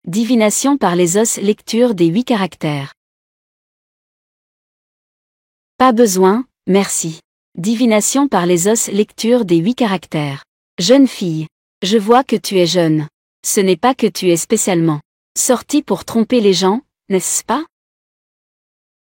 Divination par les os, lecture des 8 caractères. Pas besoin, merci. Divination par les os, lecture des 8 caractères. Jeune fille. Je vois que tu es jeune. Ce n'est pas que tu es spécialement sortie pour tromper les gens, n'est-ce pas?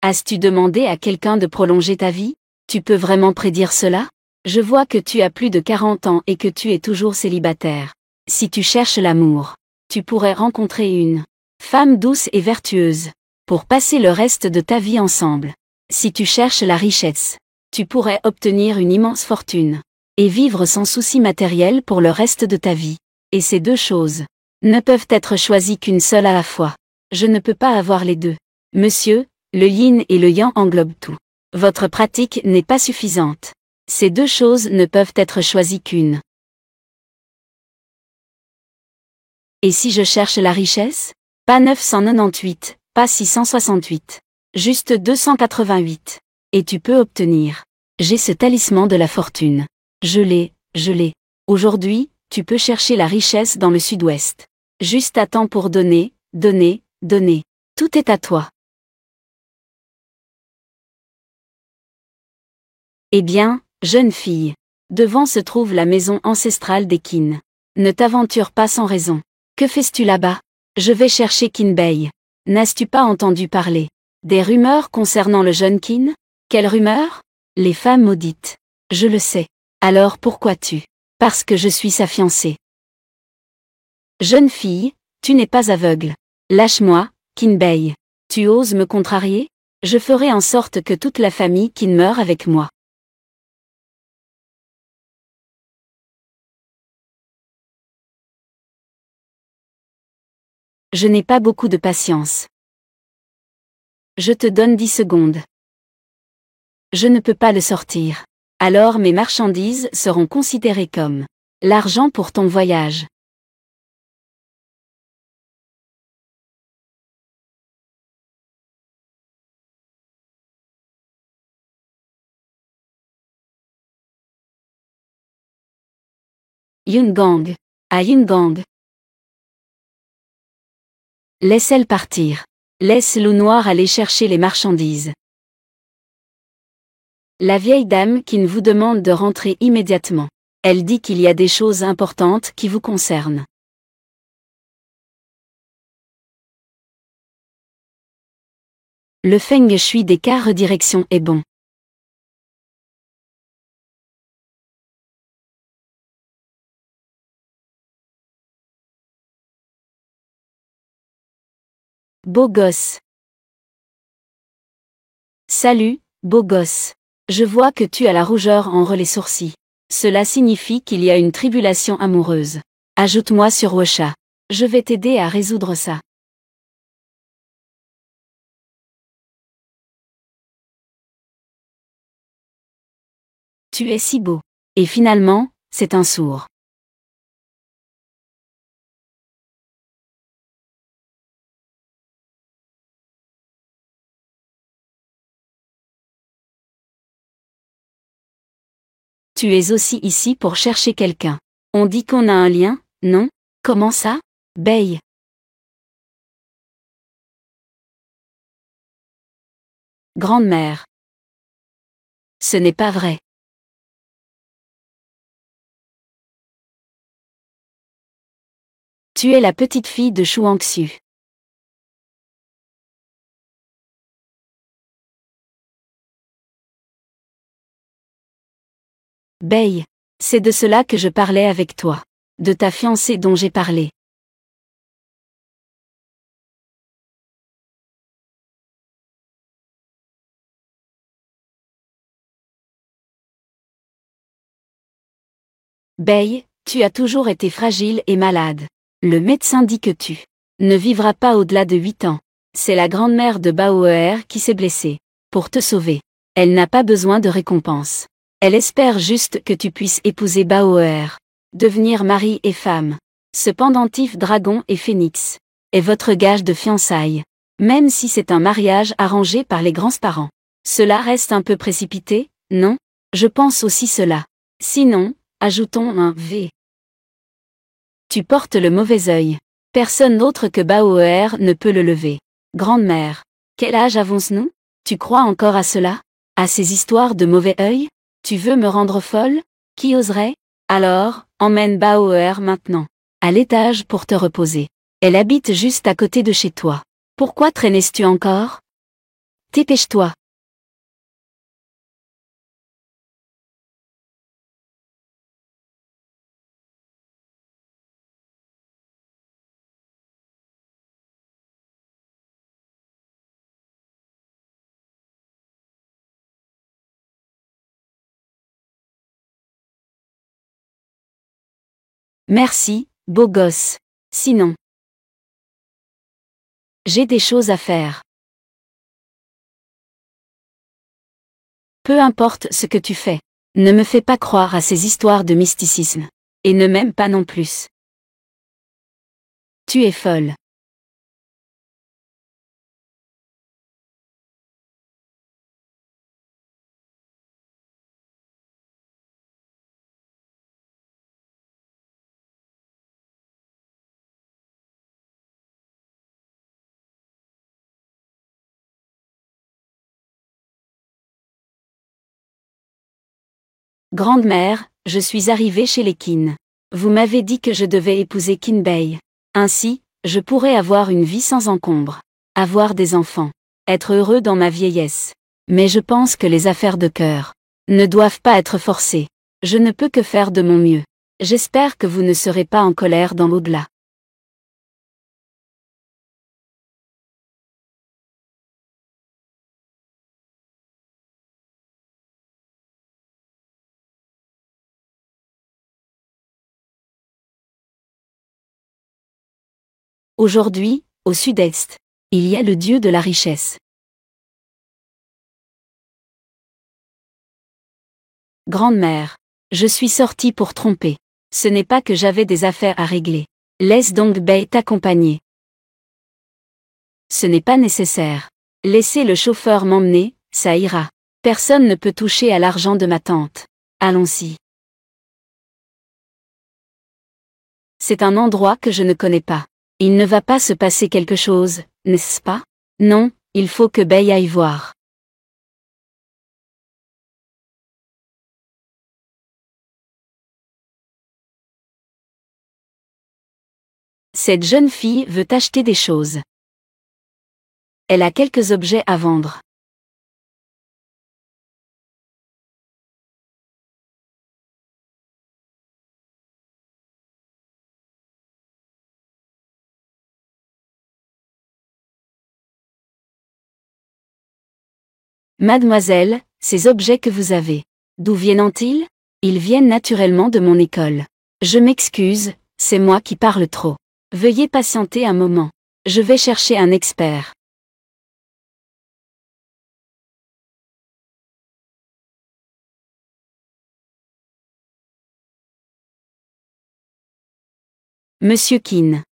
As-tu demandé à quelqu'un de prolonger ta vie? Tu peux vraiment prédire cela? Je vois que tu as plus de 40 ans et que tu es toujours célibataire. Si tu cherches l'amour, tu pourrais rencontrer une femme douce et vertueuse pour passer le reste de ta vie ensemble. Si tu cherches la richesse, tu pourrais obtenir une immense fortune et vivre sans souci matériel pour le reste de ta vie. Et ces deux choses ne peuvent être choisies qu'une seule à la fois. Je ne peux pas avoir les deux. Monsieur, le yin et le yang englobent tout. Votre pratique n'est pas suffisante. Ces deux choses ne peuvent être choisies qu'une. Et si je cherche la richesse? Pas 998, pas 668. Juste 288. Et tu peux obtenir. J'ai ce talisman de la fortune. Je l'ai. Aujourd'hui, tu peux chercher la richesse dans le sud-ouest. Juste attends pour donner. Tout est à toi. Eh bien, jeune fille. Devant se trouve la maison ancestrale des Qin. Ne t'aventure pas sans raison. Que fais-tu là-bas? Je vais chercher Qin Bei. N'as-tu pas entendu parler des rumeurs concernant le jeune Qin? Quelles rumeurs? Les femmes maudites. Je le sais. Alors pourquoi tu? Parce que je suis sa fiancée. Jeune fille, tu n'es pas aveugle. Lâche-moi, Qin Bei. Tu oses me contrarier? Je ferai en sorte que toute la famille Qin meure avec moi. Je n'ai pas beaucoup de patience. Je te donne 10 secondes. Je ne peux pas le sortir. Alors mes marchandises seront considérées comme l'argent pour ton voyage. Yungang. À Yungang. Laisse-elle partir. Laisse loup noir aller chercher les marchandises. La vieille dame qui vous demande de rentrer immédiatement. Elle dit qu'il y a des choses importantes qui vous concernent. Le feng shui des cas redirection est bon. Beau gosse. Salut, beau gosse. Je vois que tu as la rougeur entre les sourcils. Cela signifie qu'il y a une tribulation amoureuse. Ajoute-moi sur Wosha. Je vais t'aider à résoudre ça. Tu es si beau. Et finalement, c'est un sourd. Tu es aussi ici pour chercher quelqu'un. On dit qu'on a un lien, non? Comment ça? Bei. Grande-mère. Ce n'est pas vrai. Tu es la petite fille de Shuangxu. Bei. C'est de cela que je parlais avec toi. De ta fiancée dont j'ai parlé. Bei, tu as toujours été fragile et malade. Le médecin dit que tu ne vivras pas au-delà de 8 ans. C'est la grand-mère de Baoer qui s'est blessée. Pour te sauver. Elle n'a pas besoin de récompense. Elle espère juste que tu puisses épouser Baoer. Devenir mari et femme. Ce pendentif dragon et phénix est votre gage de fiançailles. Même si c'est un mariage arrangé par les grands-parents. Cela reste un peu précipité, non? Je pense aussi cela. Sinon, ajoutons un V. Tu portes le mauvais œil. Personne autre que Baoer ne peut le lever. Grande-mère. Quel âge avons-nous? Tu crois encore à cela? À ces histoires de mauvais œil? Tu veux me rendre folle? Qui oserait? Alors, emmène Baoer maintenant. À l'étage pour te reposer. Elle habite juste à côté de chez toi. Pourquoi traînes-tu encore? Dépêche-toi. Merci, beau gosse. Sinon, j'ai des choses à faire. Peu importe ce que tu fais. Ne me fais pas croire à ces histoires de mysticisme. Et ne m'aime pas non plus. Tu es folle. Grande-mère, je suis arrivée chez les Qin. Vous m'avez dit que je devais épouser Qin Bei. Ainsi, je pourrais avoir une vie sans encombre. Avoir des enfants. Être heureux dans ma vieillesse. Mais je pense que les affaires de cœur ne doivent pas être forcées. Je ne peux que faire de mon mieux. J'espère que vous ne serez pas en colère dans l'au-delà. Aujourd'hui, au sud-est, il y a le dieu de la richesse. Grande-mère. Je suis sortie pour tromper. Ce n'est pas que j'avais des affaires à régler. Laisse donc Bei t'accompagner. Ce n'est pas nécessaire. Laissez le chauffeur m'emmener, ça ira. Personne ne peut toucher à l'argent de ma tante. Allons-y. C'est un endroit que je ne connais pas. Il ne va pas se passer quelque chose, n'est-ce pas? Non, il faut que Bei aille voir. Cette jeune fille veut acheter des choses. Elle a quelques objets à vendre. Mademoiselle, ces objets que vous avez, d'où viennent-ils? Ils viennent naturellement de mon école. Je m'excuse, c'est moi qui parle trop. Veuillez patienter un moment. Je vais chercher un expert. Monsieur Qin.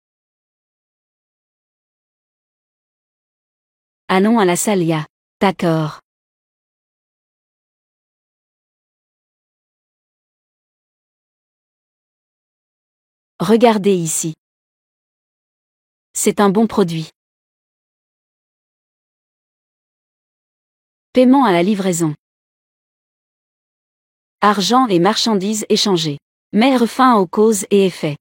Allons à la Salia. D'accord. Regardez ici. C'est un bon produit. Paiement à la livraison. Argent et marchandises échangées. Mettre fin aux causes et effets.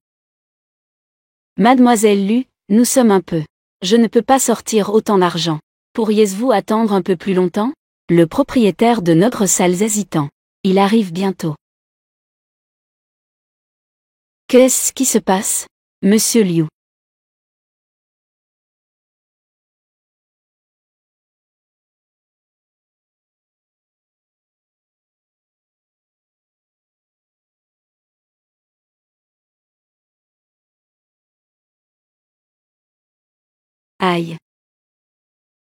Mademoiselle Lu, nous sommes un peu. Je ne peux pas sortir autant d'argent. Pourriez-vous attendre un peu plus longtemps? Le propriétaire de notre salle hésitant. Il arrive bientôt. Qu'est-ce qui se passe? Monsieur Liu. Aïe.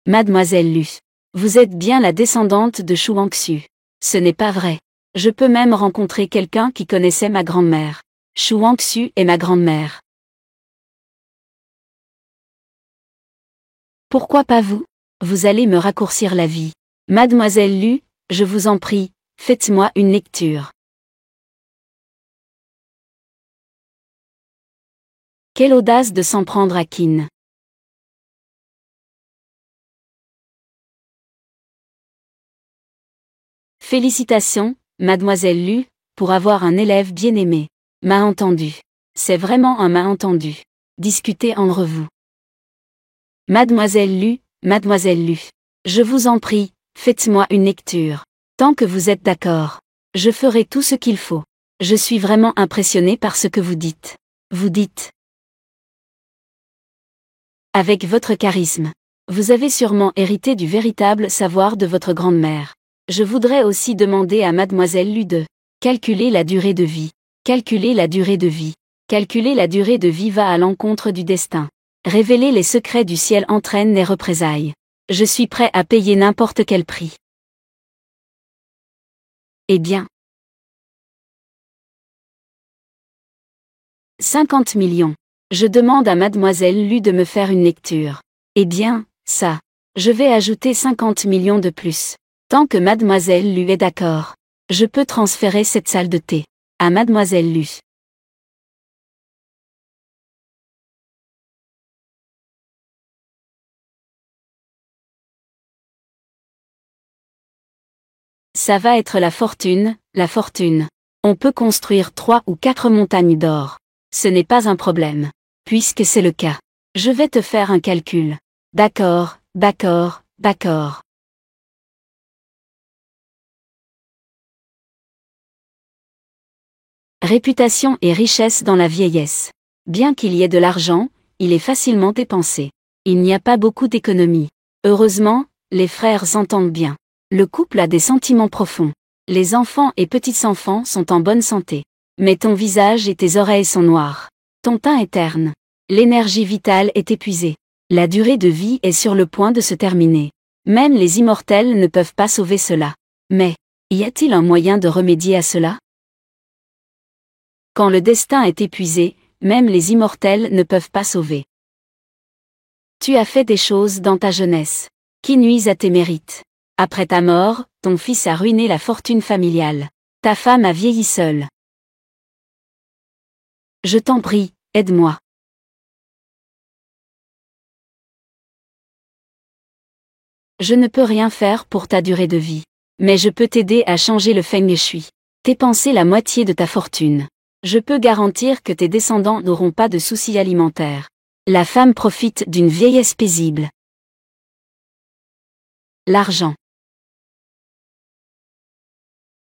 Mademoiselle Lu. Vous êtes bien la descendante de Shu Wangxu. Ce n'est pas vrai. Je peux même rencontrer quelqu'un qui connaissait ma grand-mère. Shu Wangxu est ma grand-mère. Pourquoi pas vous? Vous allez me raccourcir la vie. Mademoiselle Lu, je vous en prie, faites-moi une lecture. Quelle audace de s'en prendre à Keane. Félicitations, mademoiselle Lu, pour avoir un élève bien aimé. Malentendu. C'est vraiment un malentendu. Discutez entre vous. Mademoiselle Lu, mademoiselle Lu. Je vous en prie, faites-moi une lecture. Tant que vous êtes d'accord. Je ferai tout ce qu'il faut. Je suis vraiment impressionné par ce que vous dites. Vous dites. Avec votre charisme. Vous avez sûrement hérité du véritable savoir de votre grand-mère. Je voudrais aussi demander à mademoiselle Lu de calculer la durée de vie. Calculer la durée de vie. Calculer la durée de vie va à l'encontre du destin. Révéler les secrets du ciel entraîne les représailles. Je suis prêt à payer n'importe quel prix. Eh bien. 50 millions. Je demande à mademoiselle Lu de me faire une lecture. Eh bien, ça. Je vais ajouter 50 millions de plus. Tant que mademoiselle Lu est d'accord. Je peux transférer cette salle de thé à mademoiselle Lu. Ça va être la fortune, la fortune. On peut construire 3 ou 4 montagnes d'or. Ce n'est pas un problème. Puisque c'est le cas. Je vais te faire un calcul. D'accord, d'accord, d'accord. Réputation et richesse dans la vieillesse. Bien qu'il y ait de l'argent, il est facilement dépensé. Il n'y a pas beaucoup d'économie. Heureusement, les frères s'entendent bien. Le couple a des sentiments profonds. Les enfants et petits-enfants sont en bonne santé. Mais ton visage et tes oreilles sont noirs. Ton teint est terne. L'énergie vitale est épuisée. La durée de vie est sur le point de se terminer. Même les immortels ne peuvent pas sauver cela. Mais, y a-t-il un moyen de remédier à cela? Quand le destin est épuisé, même les immortels ne peuvent pas sauver. Tu as fait des choses dans ta jeunesse qui nuisent à tes mérites. Après ta mort, ton fils a ruiné la fortune familiale. Ta femme a vieilli seule. Je t'en prie, aide-moi. Je ne peux rien faire pour ta durée de vie. Mais je peux t'aider à changer le feng shui. Dépenser la moitié de ta fortune. Je peux garantir que tes descendants n'auront pas de soucis alimentaires. La femme profite d'une vieillesse paisible. L'argent.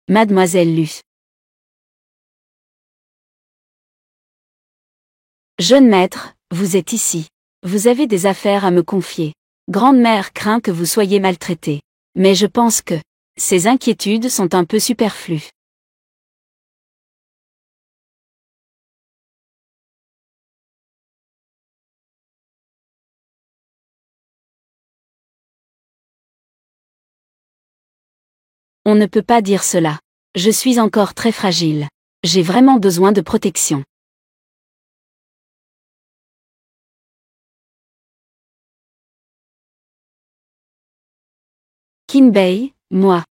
Mademoiselle Lu. Jeune maître, vous êtes ici. Vous avez des affaires à me confier. Grande-mère craint que vous soyez maltraité. Mais je pense que ces inquiétudes sont un peu superflues. On ne peut pas dire cela. Je suis encore très fragile. J'ai vraiment besoin de protection. Kinbei, moi.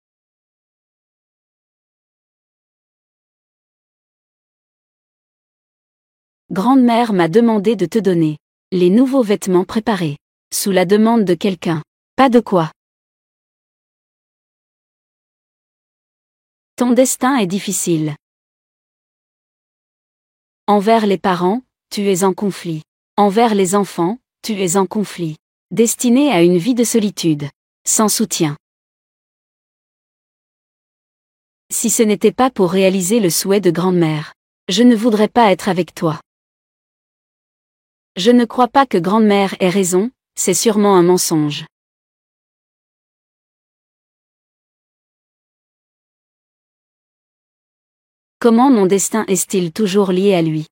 Grande-mère m'a demandé de te donner les nouveaux vêtements préparés. Sous la demande de quelqu'un. Pas de quoi. Ton destin est difficile. Envers les parents, tu es en conflit. Envers les enfants, tu es en conflit. Destiné à une vie de solitude. Sans soutien. Si ce n'était pas pour réaliser le souhait de grand-mère, je ne voudrais pas être avec toi. Je ne crois pas que grand-mère ait raison, c'est sûrement un mensonge. Comment mon destin est-il toujours lié à lui?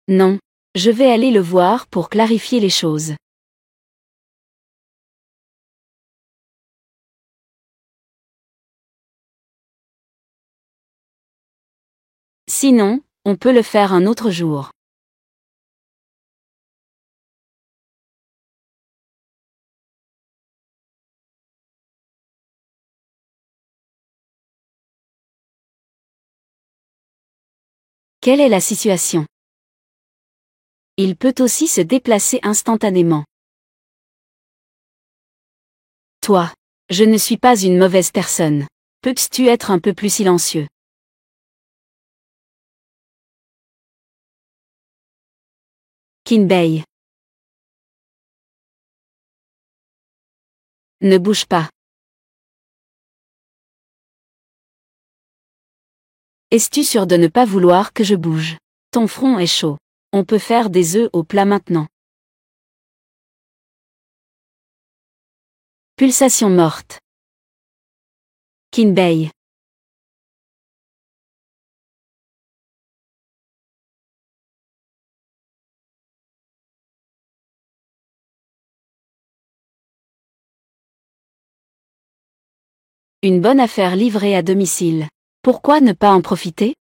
Non. Je vais aller le voir pour clarifier les choses. Sinon, on peut le faire un autre jour. Quelle est la situation? Il peut aussi se déplacer instantanément. Toi. Je ne suis pas une mauvaise personne. Peux-tu être un peu plus silencieux? Kinbei. Ne bouge pas. Es-tu sûr de ne pas vouloir que je bouge? Ton front est chaud. On peut faire des œufs au plat maintenant. Pulsation morte. Kinbei. Une bonne affaire livrée à domicile. Pourquoi ne pas en profiter?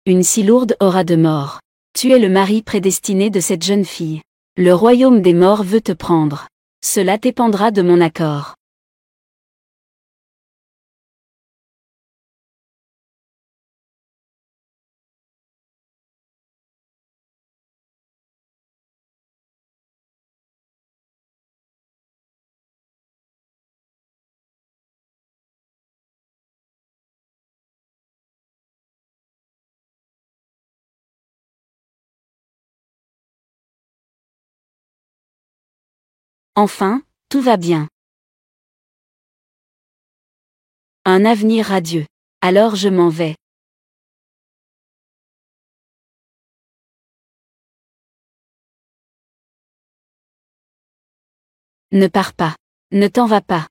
Une si lourde aura de mort. Tu es le mari prédestiné de cette jeune fille. Le royaume des morts veut te prendre. Cela dépendra de mon accord. Enfin, tout va bien. Un avenir radieux. Alors je m'en vais. Ne pars pas. Ne t'en vas pas.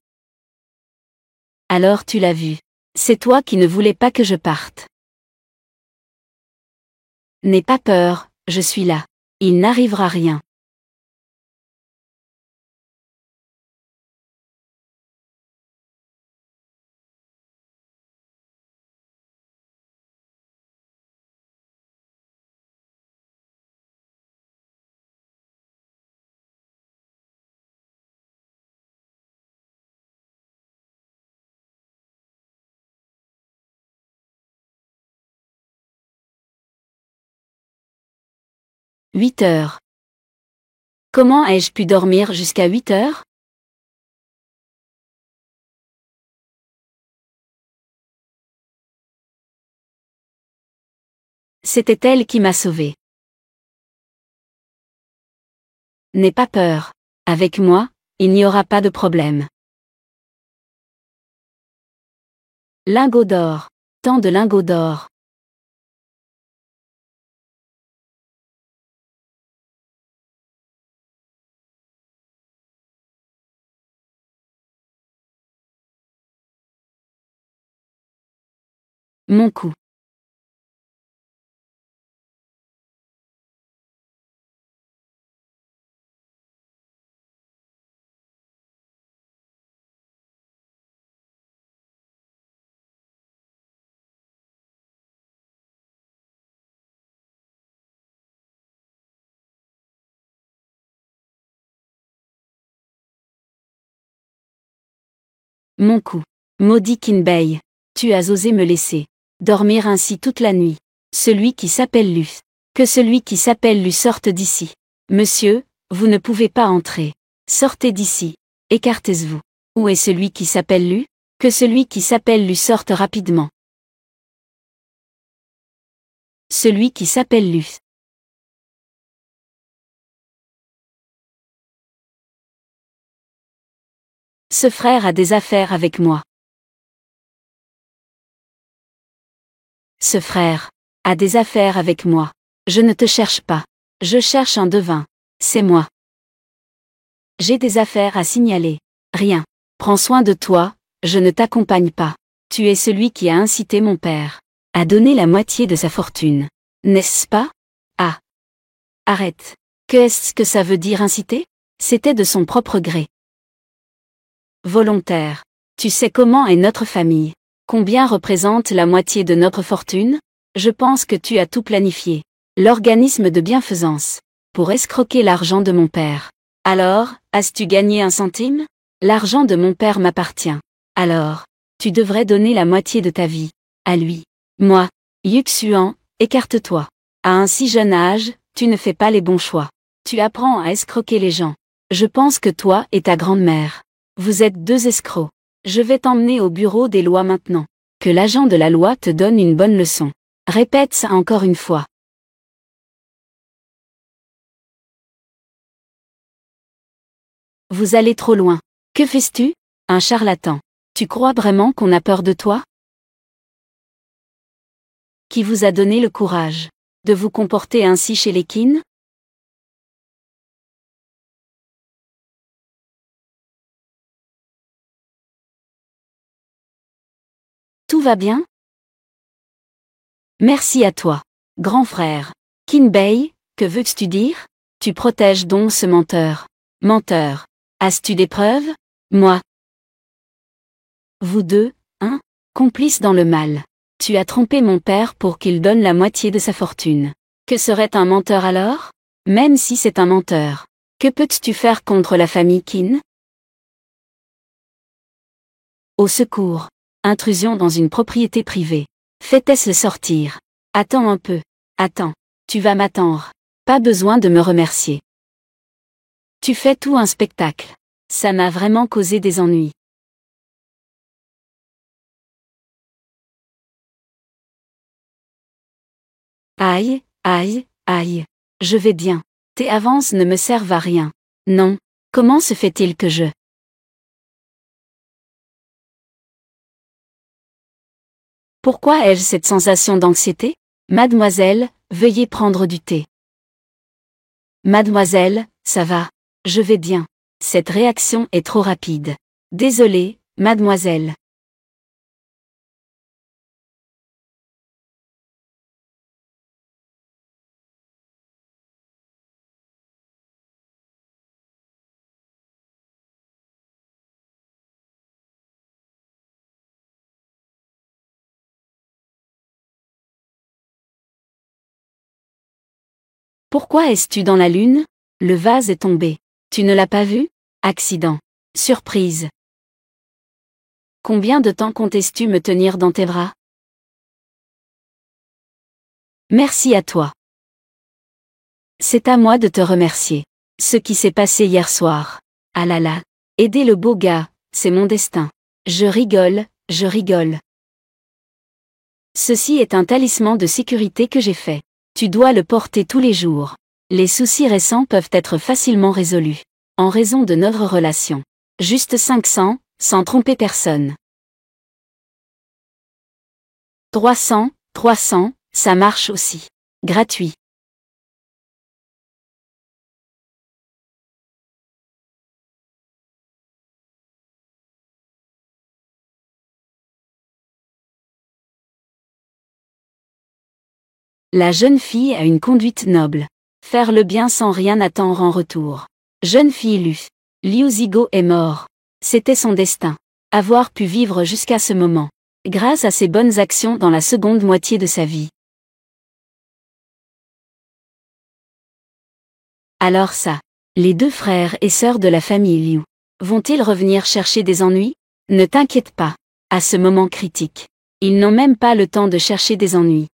Alors tu l'as vu. C'est toi qui ne voulais pas que je parte. N'aie pas peur, je suis là. Il n'arrivera rien. « 8 heures. Comment ai-je pu dormir jusqu'à 8 heures? C'était elle qui m'a sauvé. N'aie pas peur. Avec moi, il n'y aura pas de problème. Lingots d'or. Tant de lingots d'or. Mon cou. Mon cou. Maudit Kinbei. Tu as osé me laisser dormir ainsi toute la nuit. Celui qui s'appelle Lu. Que celui qui s'appelle Lu sorte d'ici. Monsieur, vous ne pouvez pas entrer. Sortez d'ici. Écartez-vous. Où est celui qui s'appelle Lu? Que celui qui s'appelle Lu sorte rapidement. Celui qui s'appelle Lu. Ce frère a des affaires avec moi. Ce frère a des affaires avec moi. Je ne te cherche pas. Je cherche un devin. C'est moi. J'ai des affaires à signaler. Rien. Prends soin de toi, je ne t'accompagne pas. Tu es celui qui a incité mon père à donner la moitié de sa fortune. N'est-ce pas? Ah. Arrête. Qu'est-ce que ça veut dire inciter? C'était de son propre gré. Volontaire. Tu sais comment est notre famille. Combien représente la moitié de notre fortune? Je pense que tu as tout planifié. L'organisme de bienfaisance. Pour escroquer l'argent de mon père. Alors, as-tu gagné un centime? L'argent de mon père m'appartient. Alors, tu devrais donner la moitié de ta vie. À lui. Moi. Yuxuan, écarte-toi. À un si jeune âge, tu ne fais pas les bons choix. Tu apprends à escroquer les gens. Je pense que toi et ta grand-mère. Vous êtes deux escrocs. Je vais t'emmener au bureau des lois maintenant. Que l'agent de la loi te donne une bonne leçon. Répète ça encore une fois. Vous allez trop loin. Que fais-tu? Un charlatan. Tu crois vraiment qu'on a peur de toi? Qui vous a donné le courage de vous comporter ainsi chez les Qin? Tout va bien? Merci à toi, grand frère. Qin Bei, que veux-tu dire? Tu protèges donc ce menteur. Menteur. As-tu des preuves? Moi. Vous deux, hein? Complices dans le mal. Tu as trompé mon père pour qu'il donne la moitié de sa fortune. Que serait un menteur alors? Même si c'est un menteur. Que peux-tu faire contre la famille Qin? Au secours. Intrusion dans une propriété privée. Fais-le sortir. Attends un peu. Attends. Tu vas m'attendre. Pas besoin de me remercier. Tu fais tout un spectacle. Ça m'a vraiment causé des ennuis. Aïe, aïe, aïe. Je vais bien. Tes avances ne me servent à rien. Non. Comment se fait-il que je... Pourquoi ai-je cette sensation d'anxiété? Mademoiselle, veuillez prendre du thé. Mademoiselle, ça va. Je vais bien. Cette réaction est trop rapide. Désolée, mademoiselle. Pourquoi es-tu dans la lune? Le vase est tombé. Tu ne l'as pas vu? Accident. Surprise. Combien de temps comptes-tu me tenir dans tes bras? Merci à toi. C'est à moi de te remercier. Ce qui s'est passé hier soir. Ah là là. Aider le beau gars, c'est mon destin. Je rigole, je rigole. Ceci est un talisman de sécurité que j'ai fait. Tu dois le porter tous les jours. Les soucis récents peuvent être facilement résolus. En raison de notre relation. Juste 500, sans tromper personne. 300, 300, ça marche aussi. Gratuit. La jeune fille a une conduite noble. Faire le bien sans rien attendre en retour. Jeune fille Lu. Liu Zigo est mort. C'était son destin. Avoir pu vivre jusqu'à ce moment. Grâce à ses bonnes actions dans la seconde moitié de sa vie. Alors ça. Les deux frères et sœurs de la famille Liu. Vont-ils revenir chercher des ennuis? Ne t'inquiète pas. À ce moment critique. Ils n'ont même pas le temps de chercher des ennuis.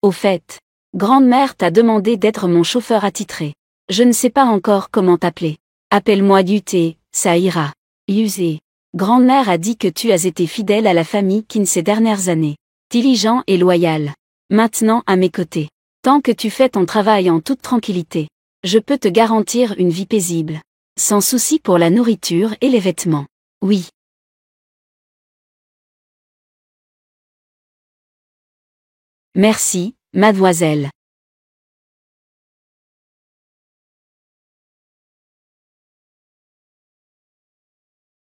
Au fait, grand-mère t'a demandé d'être mon chauffeur attitré. Je ne sais pas encore comment t'appeler. Appelle-moi Duté, ça ira. Yusé. Grand-mère a dit que tu as été fidèle à la famille Qin ces dernières années. Diligent et loyal. Maintenant à mes côtés. Tant que tu fais ton travail en toute tranquillité, je peux te garantir une vie paisible. Sans souci pour la nourriture et les vêtements. Oui. Merci, mademoiselle.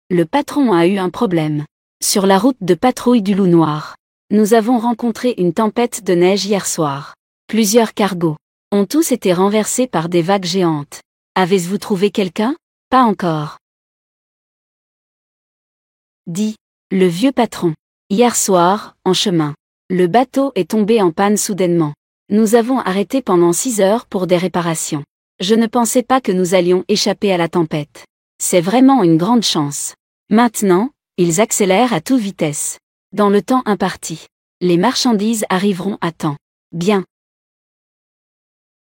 Le patron a eu un problème. Sur la route de patrouille du Loup Noir. Nous avons rencontré une tempête de neige hier soir. Plusieurs cargos ont tous été renversés par des vagues géantes. Avez-vous trouvé quelqu'un? Pas encore. dit le vieux patron. Hier soir, en chemin, le bateau est tombé en panne soudainement. Nous avons arrêté pendant 6 heures pour des réparations. Je ne pensais pas que nous allions échapper à la tempête. C'est vraiment une grande chance. Maintenant, ils accélèrent à toute vitesse. Dans le temps imparti. Les marchandises arriveront à temps. Bien.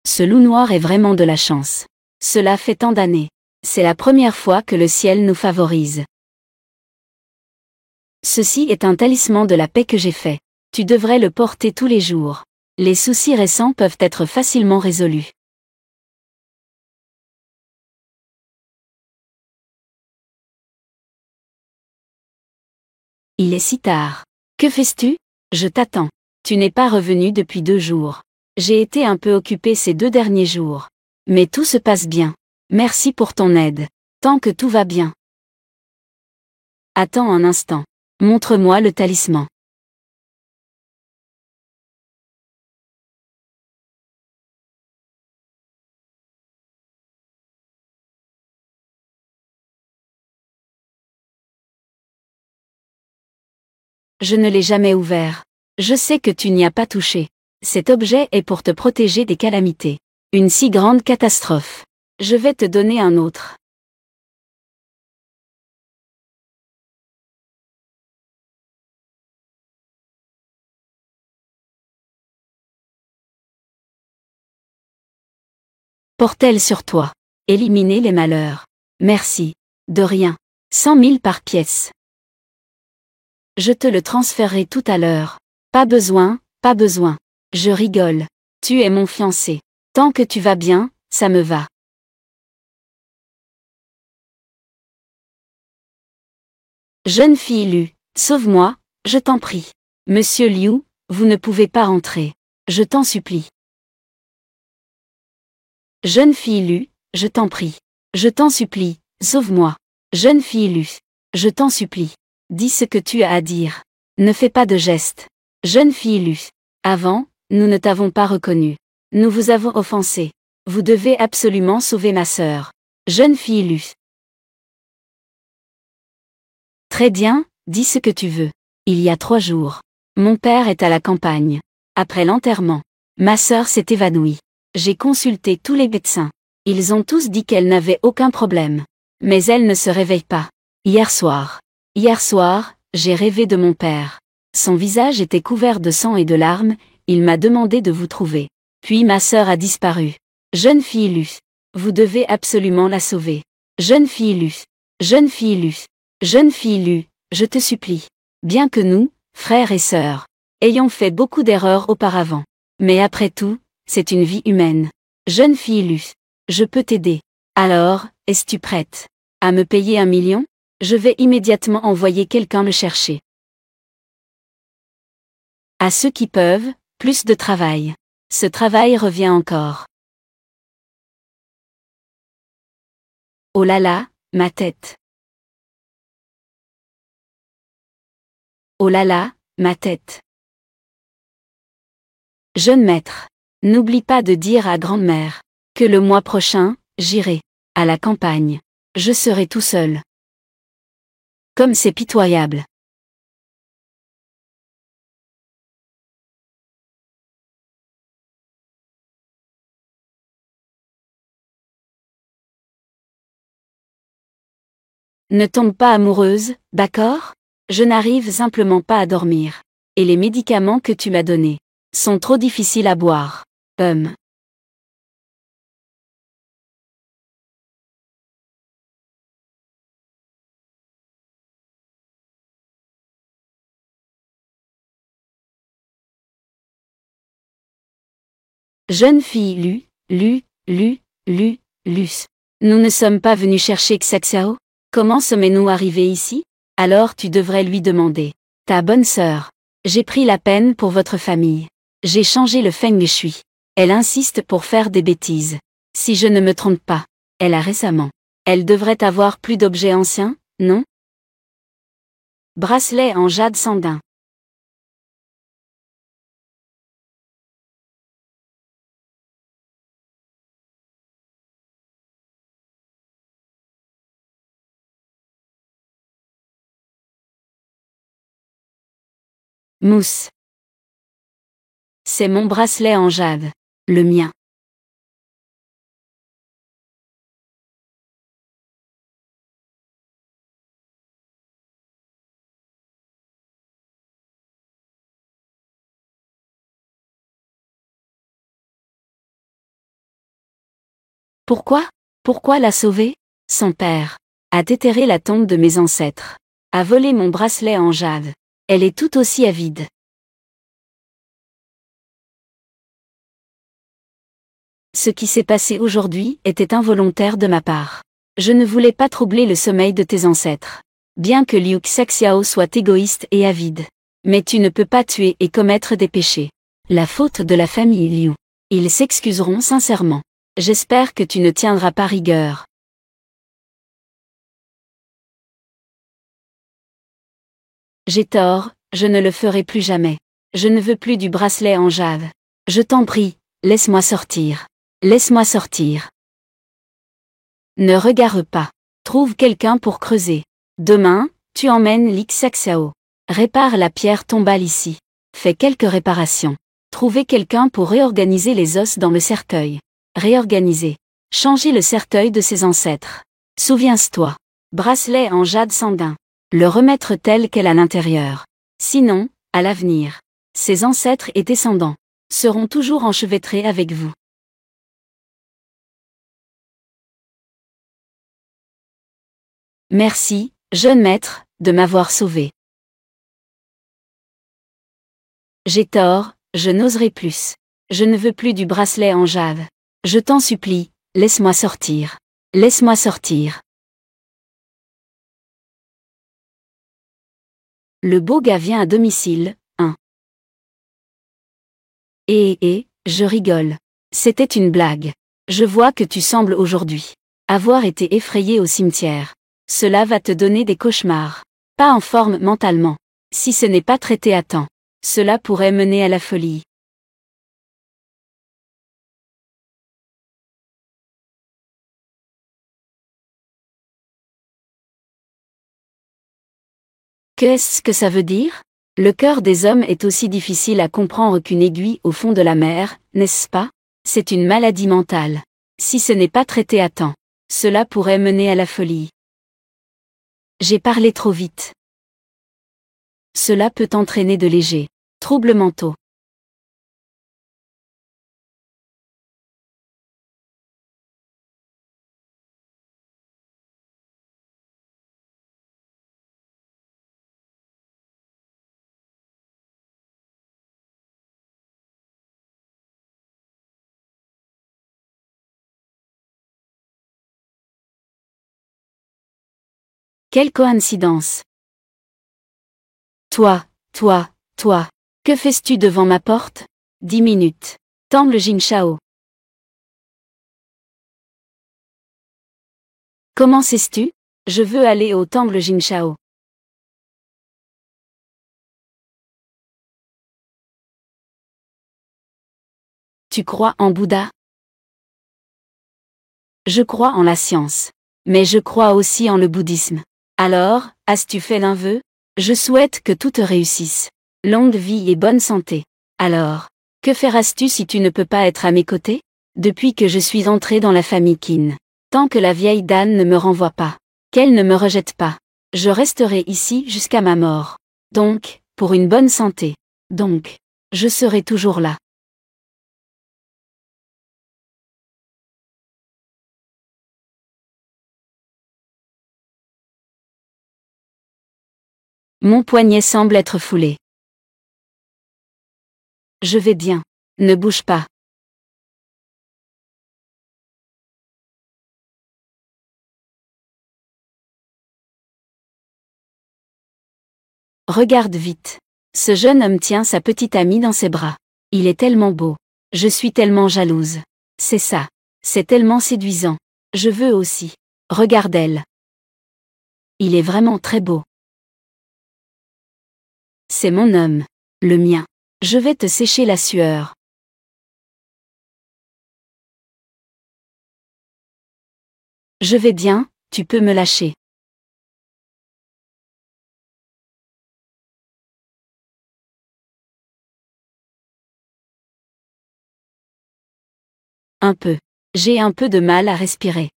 Ce loup noir est vraiment de la chance. Cela fait tant d'années. C'est la première fois que le ciel nous favorise. Ceci est un talisman de la paix que j'ai fait. Tu devrais le porter tous les jours. Les soucis récents peuvent être facilement résolus. Il est si tard. Que fais-tu? Je t'attends. Tu n'es pas revenu depuis 2 jours. J'ai été un peu occupé ces 2 derniers jours. Mais tout se passe bien. Merci pour ton aide. Tant que tout va bien. Attends un instant. Montre-moi le talisman. Je ne l'ai jamais ouvert. Je sais que tu n'y as pas touché. Cet objet est pour te protéger des calamités. Une si grande catastrophe. Je vais te donner un autre. Porte-elle sur toi. Éliminer les malheurs. Merci. De rien. 100 000 par pièce. Je te le transférerai tout à l'heure. Pas besoin, pas besoin. Je rigole. Tu es mon fiancé. Tant que tu vas bien, ça me va. Jeune fille Lu, sauve-moi, je t'en prie. Monsieur Liu, vous ne pouvez pas rentrer. Je t'en supplie. Jeune fille Lu, je t'en prie. Je t'en supplie, sauve-moi. Jeune fille Lu, je t'en supplie. Dis ce que tu as à dire. Ne fais pas de gestes. Jeune fille Lu. Avant, nous ne t'avons pas reconnu. Nous vous avons offensé. Vous devez absolument sauver ma sœur. Jeune fille Lu. Très bien, dis ce que tu veux. Il y a 3 jours. Mon père est à la campagne. Après l'enterrement, ma sœur s'est évanouie. J'ai consulté tous les médecins. Ils ont tous dit qu'elle n'avait aucun problème. Mais elle ne se réveille pas. Hier soir, j'ai rêvé de mon père. Son visage était couvert de sang et de larmes, il m'a demandé de vous trouver. Puis ma sœur a disparu. Jeune fille Lu. Vous devez absolument la sauver. Jeune fille Lu. Jeune fille Lu. Jeune fille Lu, je te supplie. Bien que nous, frères et sœurs, ayons fait beaucoup d'erreurs auparavant. Mais après tout, c'est une vie humaine. Jeune fille Lu, je peux t'aider. Alors, es-tu prête à me payer 1 million? Je vais immédiatement envoyer quelqu'un le chercher. À ceux qui peuvent, plus de travail. Ce travail revient encore. Oh là là, ma tête. Oh là là, ma tête. Jeune maître, n'oublie pas de dire à grand-mère que le mois prochain, j'irai à la campagne. Je serai tout seul. Comme c'est pitoyable. Ne tombe pas amoureuse, d'accord? Je n'arrive simplement pas à dormir. Et les médicaments que tu m'as donnés sont trop difficiles à boire. Jeune fille Lus. Nous ne sommes pas venus chercher Xaxiao? Comment sommes-nous arrivés ici? Alors tu devrais lui demander. Ta bonne sœur. J'ai pris la peine pour votre famille. J'ai changé le feng shui. Elle insiste pour faire des bêtises. Si je ne me trompe pas, elle a récemment. Elle devrait avoir plus d'objets anciens, non? Bracelet en jade sanguin. Mousse. C'est mon bracelet en jade. Le mien. Pourquoi? Pourquoi l'a sauvé? Son père a déterré la tombe de mes ancêtres. A volé mon bracelet en jade. Elle est tout aussi avide. Ce qui s'est passé aujourd'hui était involontaire de ma part. Je ne voulais pas troubler le sommeil de tes ancêtres. Bien que Liu Xiao soit égoïste et avide. Mais tu ne peux pas tuer et commettre des péchés. La faute de la famille Liu. Ils s'excuseront sincèrement. J'espère que tu ne tiendras pas rigueur. J'ai tort, je ne le ferai plus jamais. Je ne veux plus du bracelet en jade. Je t'en prie, laisse-moi sortir. Laisse-moi sortir. Ne regarde pas. Trouve quelqu'un pour creuser. Demain, tu emmènes Li Xiao. Répare la pierre tombale ici. Fais quelques réparations. Trouvez quelqu'un pour réorganiser les os dans le cercueil. Réorganiser. Changer le cercueil de ses ancêtres. Souviens-toi. Bracelet en jade sanguin. Le remettre tel quel à l'intérieur. Sinon, à l'avenir, ses ancêtres et descendants seront toujours enchevêtrés avec vous. Merci, jeune maître, de m'avoir sauvé. J'ai tort, je n'oserai plus. Je ne veux plus du bracelet en jade. Je t'en supplie, laisse-moi sortir. Laisse-moi sortir. Le beau gars vient à domicile, hein. Je rigole. C'était une blague. Je vois que tu sembles aujourd'hui avoir été effrayé au cimetière. Cela va te donner des cauchemars. Pas en forme mentalement. Si ce n'est pas traité à temps, cela pourrait mener à la folie. Qu'est-ce que ça veut dire? Le cœur des hommes est aussi difficile à comprendre qu'une aiguille au fond de la mer, n'est-ce pas? C'est une maladie mentale. Si ce n'est pas traité à temps, cela pourrait mener à la folie. J'ai parlé trop vite. Cela peut entraîner de légers troubles mentaux. Quelle coïncidence! Toi, que fais-tu devant ma porte? 10 minutes. Temple Jingshao. Comment sais-tu? Je veux aller au temple Jingshao. Tu crois en Bouddha? Je crois en la science. Mais je crois aussi en le bouddhisme. Alors, as-tu fait l'un vœu? Je souhaite que tout te réussisse. Longue vie et bonne santé. Alors, que feras-tu si tu ne peux pas être à mes côtés? Depuis que je suis entré dans la famille Qin. Tant que la vieille dame ne me renvoie pas, qu'elle ne me rejette pas, je resterai ici jusqu'à ma mort. Donc, pour une bonne santé. Donc, je serai toujours là. Mon poignet semble être foulé. Je vais bien. Ne bouge pas. Regarde vite. Ce jeune homme tient sa petite amie dans ses bras. Il est tellement beau. Je suis tellement jalouse. C'est ça. C'est tellement séduisant. Je veux aussi. Regarde elle. Il est vraiment très beau. C'est mon homme. Le mien. Je vais te sécher la sueur. Je vais bien, tu peux me lâcher. Un peu. J'ai un peu de mal à respirer.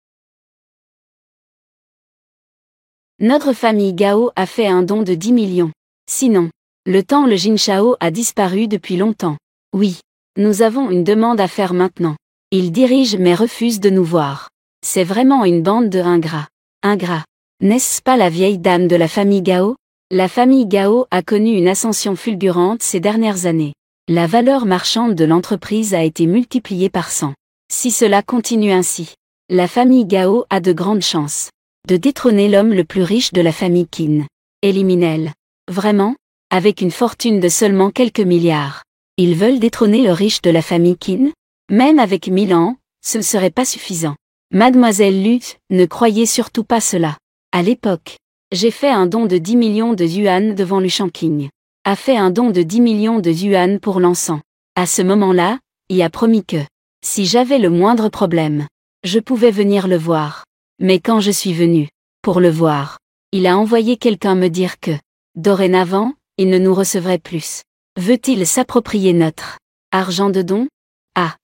Notre famille Gao a fait un don de 10 millions. Sinon, le temple Jinchao a disparu depuis longtemps. Oui. Nous avons une demande à faire maintenant. Ils dirigent mais refusent de nous voir. C'est vraiment une bande de ingrats. Ingrats. N'est-ce pas la vieille dame de la famille Gao? La famille Gao a connu une ascension fulgurante ces dernières années. La valeur marchande de l'entreprise a été multipliée par 100. Si cela continue ainsi, la famille Gao a de grandes chances de détrôner l'homme le plus riche de la famille Qin. Eliminel. Vraiment? Avec une fortune de seulement quelques milliards. Ils veulent détrôner le riche de la famille Qin? Même avec 1000 ans, ce ne serait pas suffisant. Mademoiselle Lu, ne croyez surtout pas cela. À l'époque, j'ai fait un don de 10 millions de yuan devant Lu Shangqing. A fait un don de 10 millions de yuan pour l'encens. À ce moment-là, il a promis que, si j'avais le moindre problème, je pouvais venir le voir. Mais quand je suis venu, pour le voir, il a envoyé quelqu'un me dire que, dorénavant, il ne nous recevrait plus. Veut-il s'approprier notre argent de don? Ah.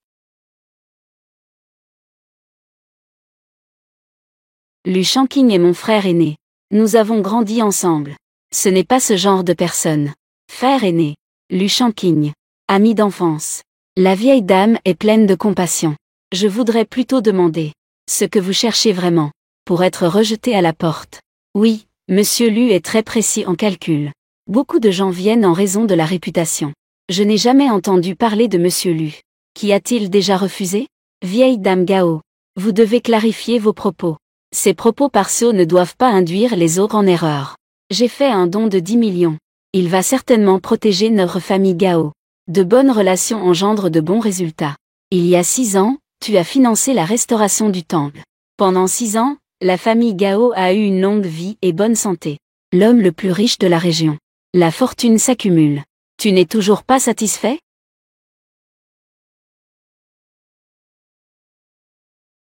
Lu Shangqing est mon frère aîné. Nous avons grandi ensemble. Ce n'est pas ce genre de personne. Frère aîné. Lu Shangqing. Ami d'enfance. La vieille dame est pleine de compassion. Je voudrais plutôt demander ce que vous cherchez vraiment, pour être rejeté à la porte. Oui, Monsieur Lu est très précis en calcul. Beaucoup de gens viennent en raison de la réputation. Je n'ai jamais entendu parler de Monsieur Lu. Qui a-t-il déjà refusé? Vieille dame Gao. Vous devez clarifier vos propos. Ces propos partiaux ne doivent pas induire les autres en erreur. J'ai fait un don de 10 millions. Il va certainement protéger notre famille Gao. De bonnes relations engendrent de bons résultats. Il y a 6 ans, tu as financé la restauration du temple. Pendant 6 ans, la famille Gao a eu une longue vie et bonne santé. L'homme le plus riche de la région. La fortune s'accumule. Tu n'es toujours pas satisfait?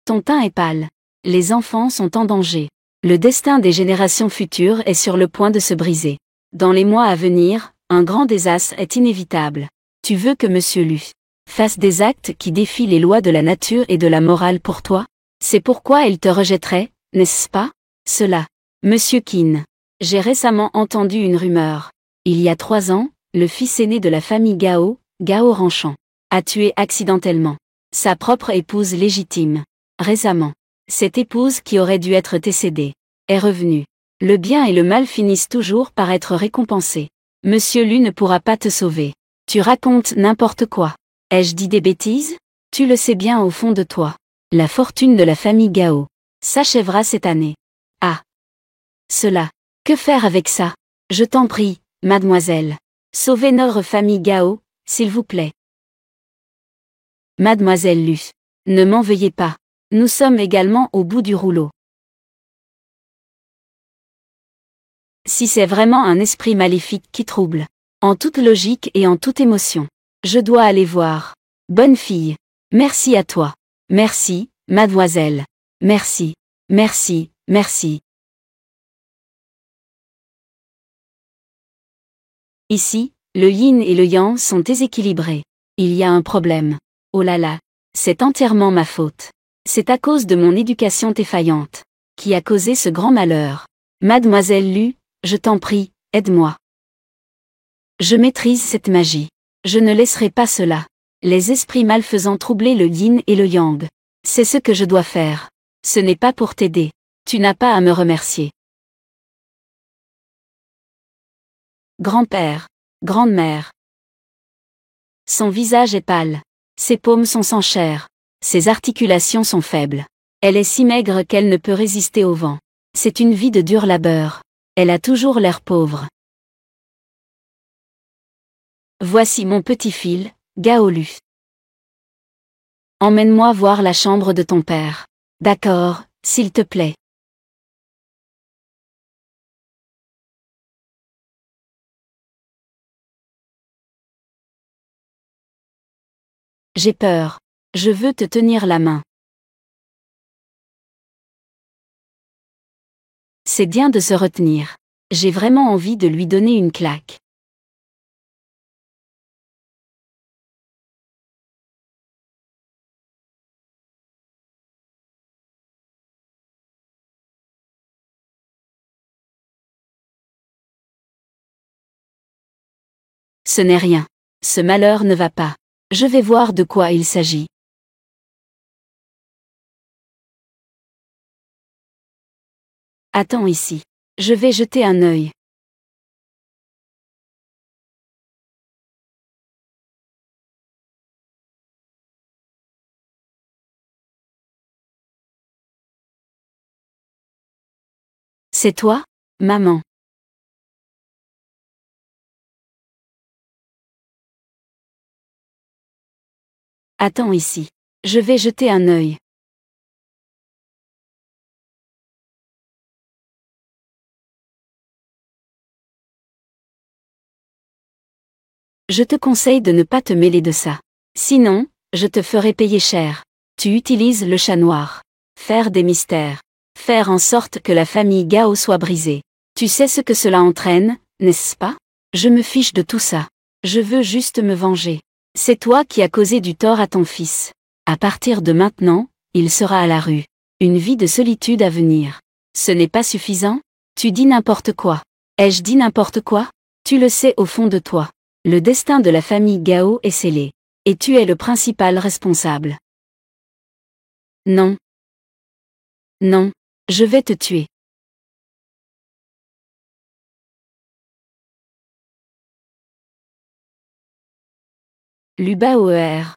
Ton teint est pâle. Les enfants sont en danger. Le destin des générations futures est sur le point de se briser. Dans les mois à venir, un grand désastre est inévitable. Tu veux que Monsieur Lu fasse des actes qui défient les lois de la nature et de la morale pour toi? C'est pourquoi il te rejetterait, n'est-ce pas? Cela. Monsieur Qin. J'ai récemment entendu une rumeur. Il y a 3 ans, le fils aîné de la famille Gao, Gao Ranchang, a tué accidentellement sa propre épouse légitime. Récemment, cette épouse qui aurait dû être décédée est revenue. Le bien et le mal finissent toujours par être récompensés. Monsieur Lu ne pourra pas te sauver. Tu racontes n'importe quoi. Ai-je dit des bêtises? Tu le sais bien au fond de toi. La fortune de la famille Gao s'achèvera cette année. Ah. Cela. Que faire avec ça? Je t'en prie, mademoiselle. Sauvez notre famille Gao, s'il vous plaît. Mademoiselle Lu. Ne m'en veuillez pas. Nous sommes également au bout du rouleau. Si c'est vraiment un esprit maléfique qui trouble, en toute logique et en toute émotion, je dois aller voir. Bonne fille. Merci à toi. Merci, mademoiselle. Merci, merci, merci. Ici, le yin et le yang sont déséquilibrés. Il y a un problème. Oh là là, c'est entièrement ma faute. C'est à cause de mon éducation défaillante qui a causé ce grand malheur. Mademoiselle Lu, je t'en prie, aide-moi. Je maîtrise cette magie. Je ne laisserai pas cela. Les esprits malfaisants troubler le yin et le yang. C'est ce que je dois faire. Ce n'est pas pour t'aider. Tu n'as pas à me remercier. Grand-père, grande-mère. Son visage est pâle. Ses paumes sont sans chair. Ses articulations sont faibles. Elle est si maigre qu'elle ne peut résister au vent. C'est une vie de dur labeur. Elle a toujours l'air pauvre. Voici mon petit fil, Gao Lu. Emmène-moi voir la chambre de ton père. D'accord, s'il te plaît. J'ai peur. Je veux te tenir la main. C'est bien de se retenir. J'ai vraiment envie de lui donner une claque. Ce n'est rien. Ce malheur ne va pas. Je vais voir de quoi il s'agit. Attends ici. Je vais jeter un œil. C'est toi, maman? Attends ici. Je vais jeter un œil. Je te conseille de ne pas te mêler de ça. Sinon, je te ferai payer cher. Tu utilises le chat noir. Faire des mystères. Faire en sorte que la famille Gao soit brisée. Tu sais ce que cela entraîne, n'est-ce pas? Je me fiche de tout ça. Je veux juste me venger. C'est toi qui as causé du tort à ton fils. À partir de maintenant, il sera à la rue. Une vie de solitude à venir. Ce n'est pas suffisant? Tu dis n'importe quoi. Ai-je dit n'importe quoi? Tu le sais au fond de toi. Le destin de la famille Gao est scellé. Et tu es le principal responsable. Non. Non. Je vais te tuer. Lubaoer.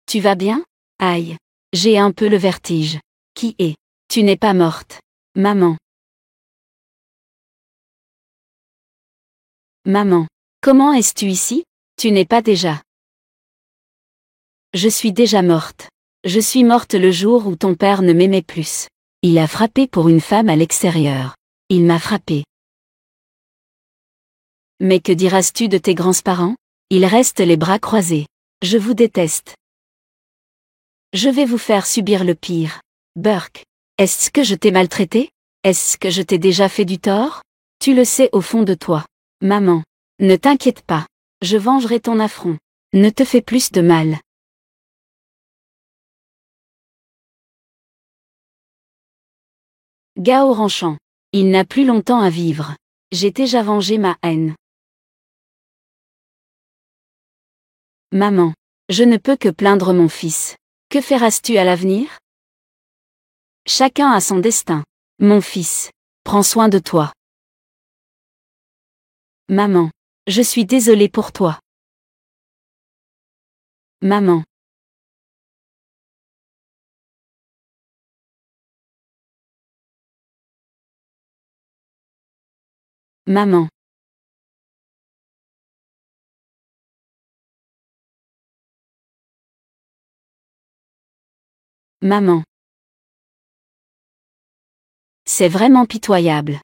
Tu vas bien? Aïe. J'ai un peu le vertige. Qui est? Tu n'es pas morte. Maman. Maman. Comment es-tu ici? Tu n'es pas déjà. Je suis déjà morte. Je suis morte le jour où ton père ne m'aimait plus. Il a frappé pour une femme à l'extérieur. Il m'a frappé. Mais que diras-tu de tes grands-parents? Ils restent les bras croisés. Je vous déteste. Je vais vous faire subir le pire. Burke. Est-ce que je t'ai maltraité? Est-ce que je t'ai déjà fait du tort? Tu le sais au fond de toi. Maman. Ne t'inquiète pas. Je vengerai ton affront. Ne te fais plus de mal. Gao Ranchant. Il n'a plus longtemps à vivre. J'ai déjà vengé ma haine. Maman. Je ne peux que plaindre mon fils. Que feras-tu à l'avenir? Chacun a son destin. Mon fils. Prends soin de toi. Maman. Je suis désolée pour toi. Maman. Maman. Maman. C'est vraiment pitoyable.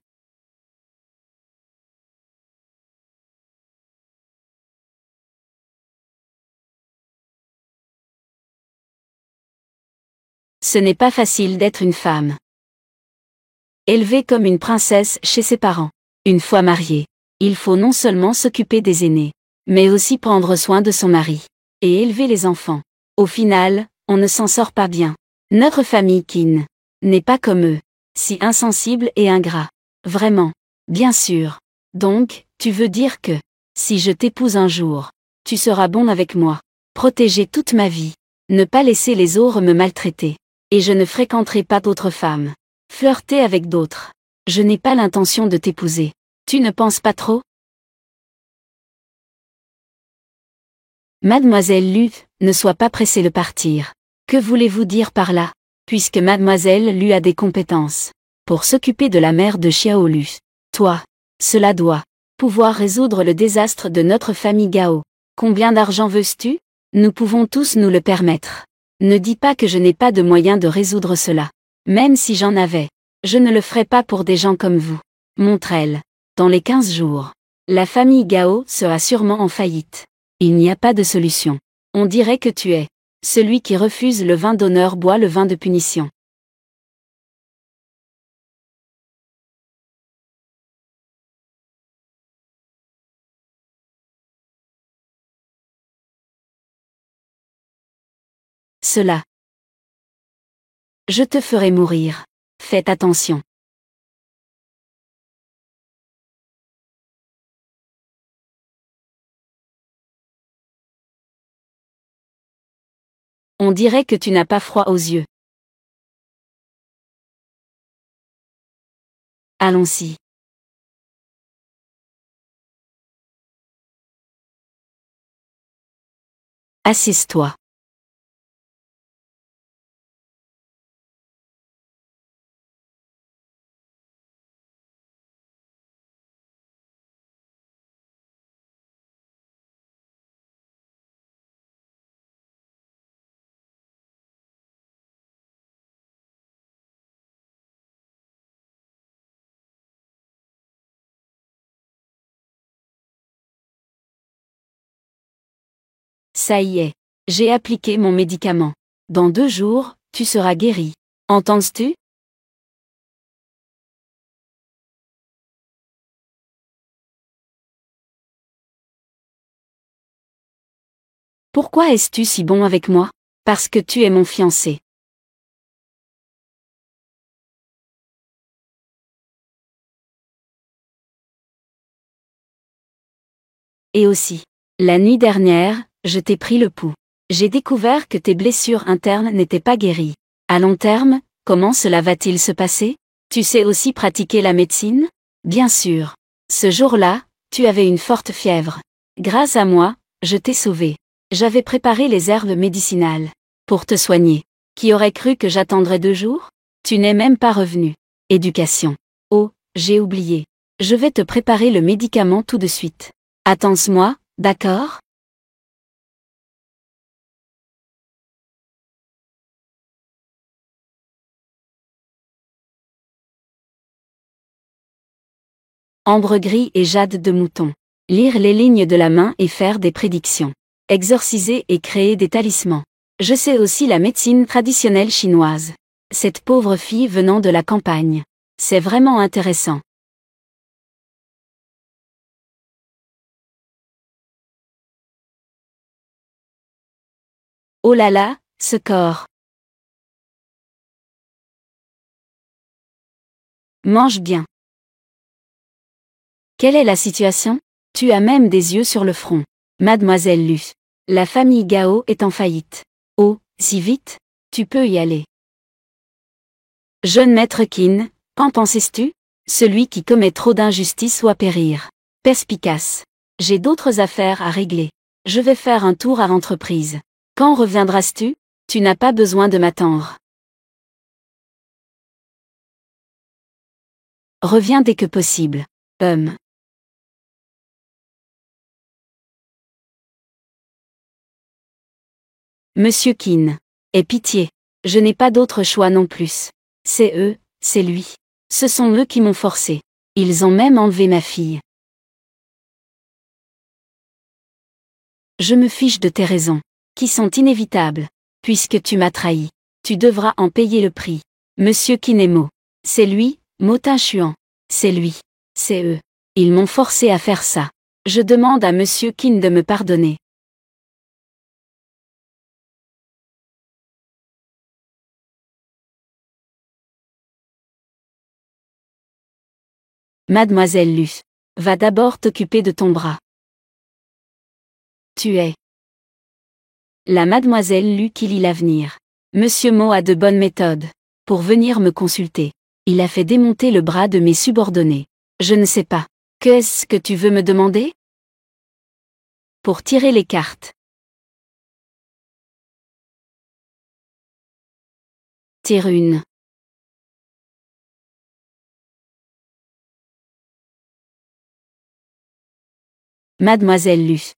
Ce n'est pas facile d'être une femme. Élevée comme une princesse chez ses parents. Une fois mariée, il faut non seulement s'occuper des aînés, mais aussi prendre soin de son mari. Et élever les enfants. Au final, on ne s'en sort pas bien. Notre famille Qin n'est pas comme eux. Si insensible et ingrat. Vraiment. Bien sûr. Donc, tu veux dire que, si je t'épouse un jour, tu seras bon avec moi. Protéger toute ma vie. Ne pas laisser les autres me maltraiter. Et je ne fréquenterai pas d'autres femmes. Flirter avec d'autres. Je n'ai pas l'intention de t'épouser. Tu ne penses pas trop? Mademoiselle Lu, ne sois pas pressée de partir. Que voulez-vous dire par là? Puisque Mademoiselle Lu a des compétences pour s'occuper de la mère de Xiao Lu. Toi, cela doit pouvoir résoudre le désastre de notre famille Gao. Combien d'argent veux-tu? Nous pouvons tous nous le permettre. Ne dis pas que je n'ai pas de moyen de résoudre cela. Même si j'en avais, je ne le ferais pas pour des gens comme vous. Montrelle. Dans les 15 jours, la famille Gao sera sûrement en faillite. Il n'y a pas de solution. On dirait que tu es celui qui refuse le vin d'honneur boit le vin de punition. Cela. Je te ferai mourir. Faites attention. On dirait que tu n'as pas froid aux yeux. Allons-y. Assise-toi. Ça y est. J'ai appliqué mon médicament. Dans 2 jours, tu seras guéri. Entends-tu? Pourquoi es-tu si bon avec moi? Parce que tu es mon fiancé. Et aussi. La nuit dernière, je t'ai pris le pouls. J'ai découvert que tes blessures internes n'étaient pas guéries. À long terme, comment cela va-t-il se passer? Tu sais aussi pratiquer la médecine? Bien sûr. Ce jour-là, tu avais une forte fièvre. Grâce à moi, je t'ai sauvé. J'avais préparé les herbes médicinales. Pour te soigner. Qui aurait cru que j'attendrais 2 jours? Tu n'es même pas revenu. Éducation. Oh, j'ai oublié. Je vais te préparer le médicament tout de suite. Attends-moi, d'accord? Ambre gris et jade de mouton. Lire les lignes de la main et faire des prédictions. Exorciser et créer des talismans. Je sais aussi la médecine traditionnelle chinoise. Cette pauvre fille venant de la campagne. C'est vraiment intéressant. Oh là là, ce corps. Mange bien. Quelle est la situation? Tu as même des yeux sur le front. Mademoiselle Lu. La famille Gao est en faillite. Oh, si vite? Tu peux y aller. Jeune maître Qin, qu'en penses-tu? Celui qui commet trop d'injustice doit périr. Perspicace. J'ai d'autres affaires à régler. Je vais faire un tour à l'entreprise. Quand reviendras-tu? Tu n'as pas besoin de m'attendre. Reviens dès que possible. Monsieur Qin. Aie pitié. Je n'ai pas d'autre choix non plus. C'est eux, c'est lui. Ce sont eux qui m'ont forcé. Ils ont même enlevé ma fille. Je me fiche de tes raisons, qui sont inévitables. Puisque tu m'as trahi, tu devras en payer le prix. Monsieur Kinemo. C'est lui, Motin Chuan. C'est lui. C'est eux. Ils m'ont forcé à faire ça. Je demande à Monsieur Qin de me pardonner. Mademoiselle Lu. Va d'abord t'occuper de ton bras. Tu es la mademoiselle Lu qui lit l'avenir. Monsieur Mo a de bonnes méthodes. Pour venir me consulter. Il a fait démonter le bras de mes subordonnés. Je ne sais pas. Qu'est-ce que tu veux me demander? Pour tirer les cartes. Tire une. Mademoiselle Lu.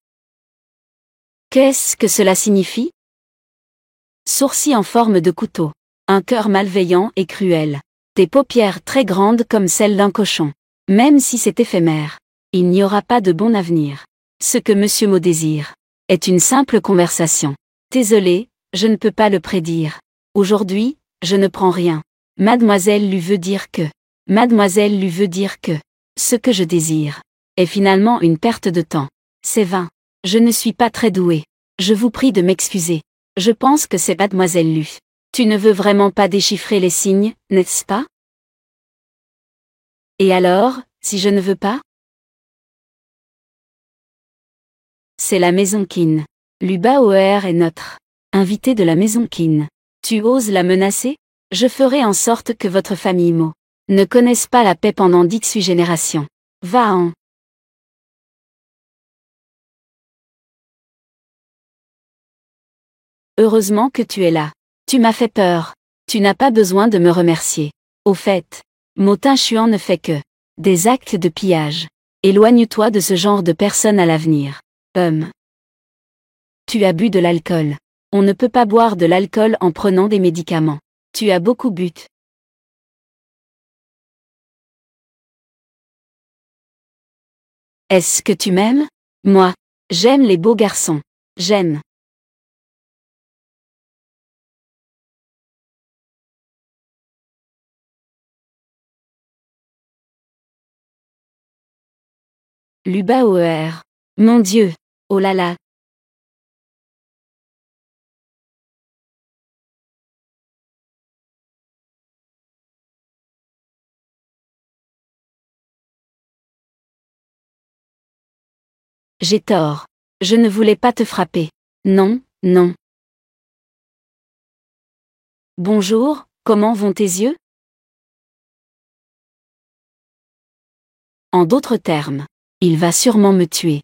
Qu'est-ce que cela signifie? Sourcils en forme de couteau. Un cœur malveillant et cruel. Des paupières très grandes comme celles d'un cochon. Même si c'est éphémère, il n'y aura pas de bon avenir. Ce que Monsieur Mo désire est une simple conversation. Désolé, je ne peux pas le prédire. Aujourd'hui, je ne prends rien. Mademoiselle lui veut dire que. Mademoiselle lui veut dire que. Ce que je désire est finalement une perte de temps. C'est vain. Je ne suis pas très douée. Je vous prie de m'excuser. Je pense que c'est Mademoiselle Lu. Tu ne veux vraiment pas déchiffrer les signes, n'est-ce pas? Et alors, si je ne veux pas? C'est la maison Qin. Lu Baoer est notre. invité de la maison Qin. Tu oses la menacer? Je ferai en sorte que votre famille Mo ne connaisse pas la paix pendant 18 générations. Va-en. Heureusement que tu es là. Tu m'as fait peur. Tu n'as pas besoin de me remercier. Au fait, Mo Tingshuan ne fait que des actes de pillage. Éloigne-toi de ce genre de personnes à l'avenir. Tu as bu de l'alcool. On ne peut pas boire de l'alcool en prenant des médicaments. Tu as beaucoup bu. Est-ce que tu m'aimes? Moi, j'aime les beaux garçons. J'aime. Lubaoer. Mon Dieu. Oh là là. J'ai tort. Je ne voulais pas te frapper. Non, non. Bonjour, comment vont tes yeux? En d'autres termes, il va sûrement me tuer.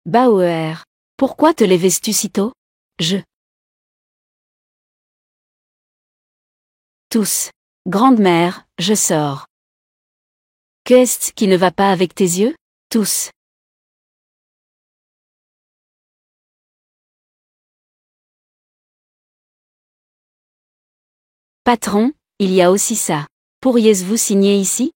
Bauer. Pourquoi te lèves-tu si tôt? Tous. Grande-mère, je sors. Qu'est-ce qui ne va pas avec tes yeux? Tous. Patron, il y a aussi ça. Pourriez-vous signer ici?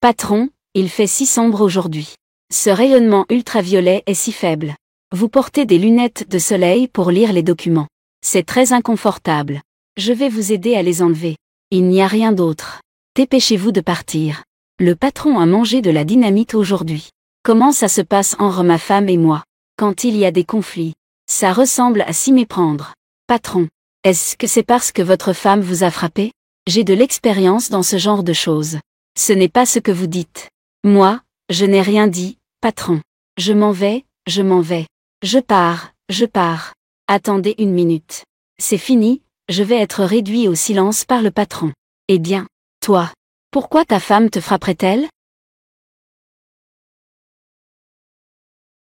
Patron, il fait si sombre aujourd'hui. Ce rayonnement ultraviolet est si faible. Vous portez des lunettes de soleil pour lire les documents. C'est très inconfortable. Je vais vous aider à les enlever. Il n'y a rien d'autre. Dépêchez-vous de partir. Le patron a mangé de la dynamite aujourd'hui. Comment ça se passe entre ma femme et moi? Quand il y a des conflits, ça ressemble à s'y méprendre. Patron, est-ce que c'est parce que votre femme vous a frappé? J'ai de l'expérience dans ce genre de choses. Ce n'est pas ce que vous dites. Moi, je n'ai rien dit, patron. Je m'en vais, je m'en vais. Je pars, je pars. Attendez une minute. C'est fini, je vais être réduit au silence par le patron. Eh bien, toi, pourquoi ta femme te frapperait-elle?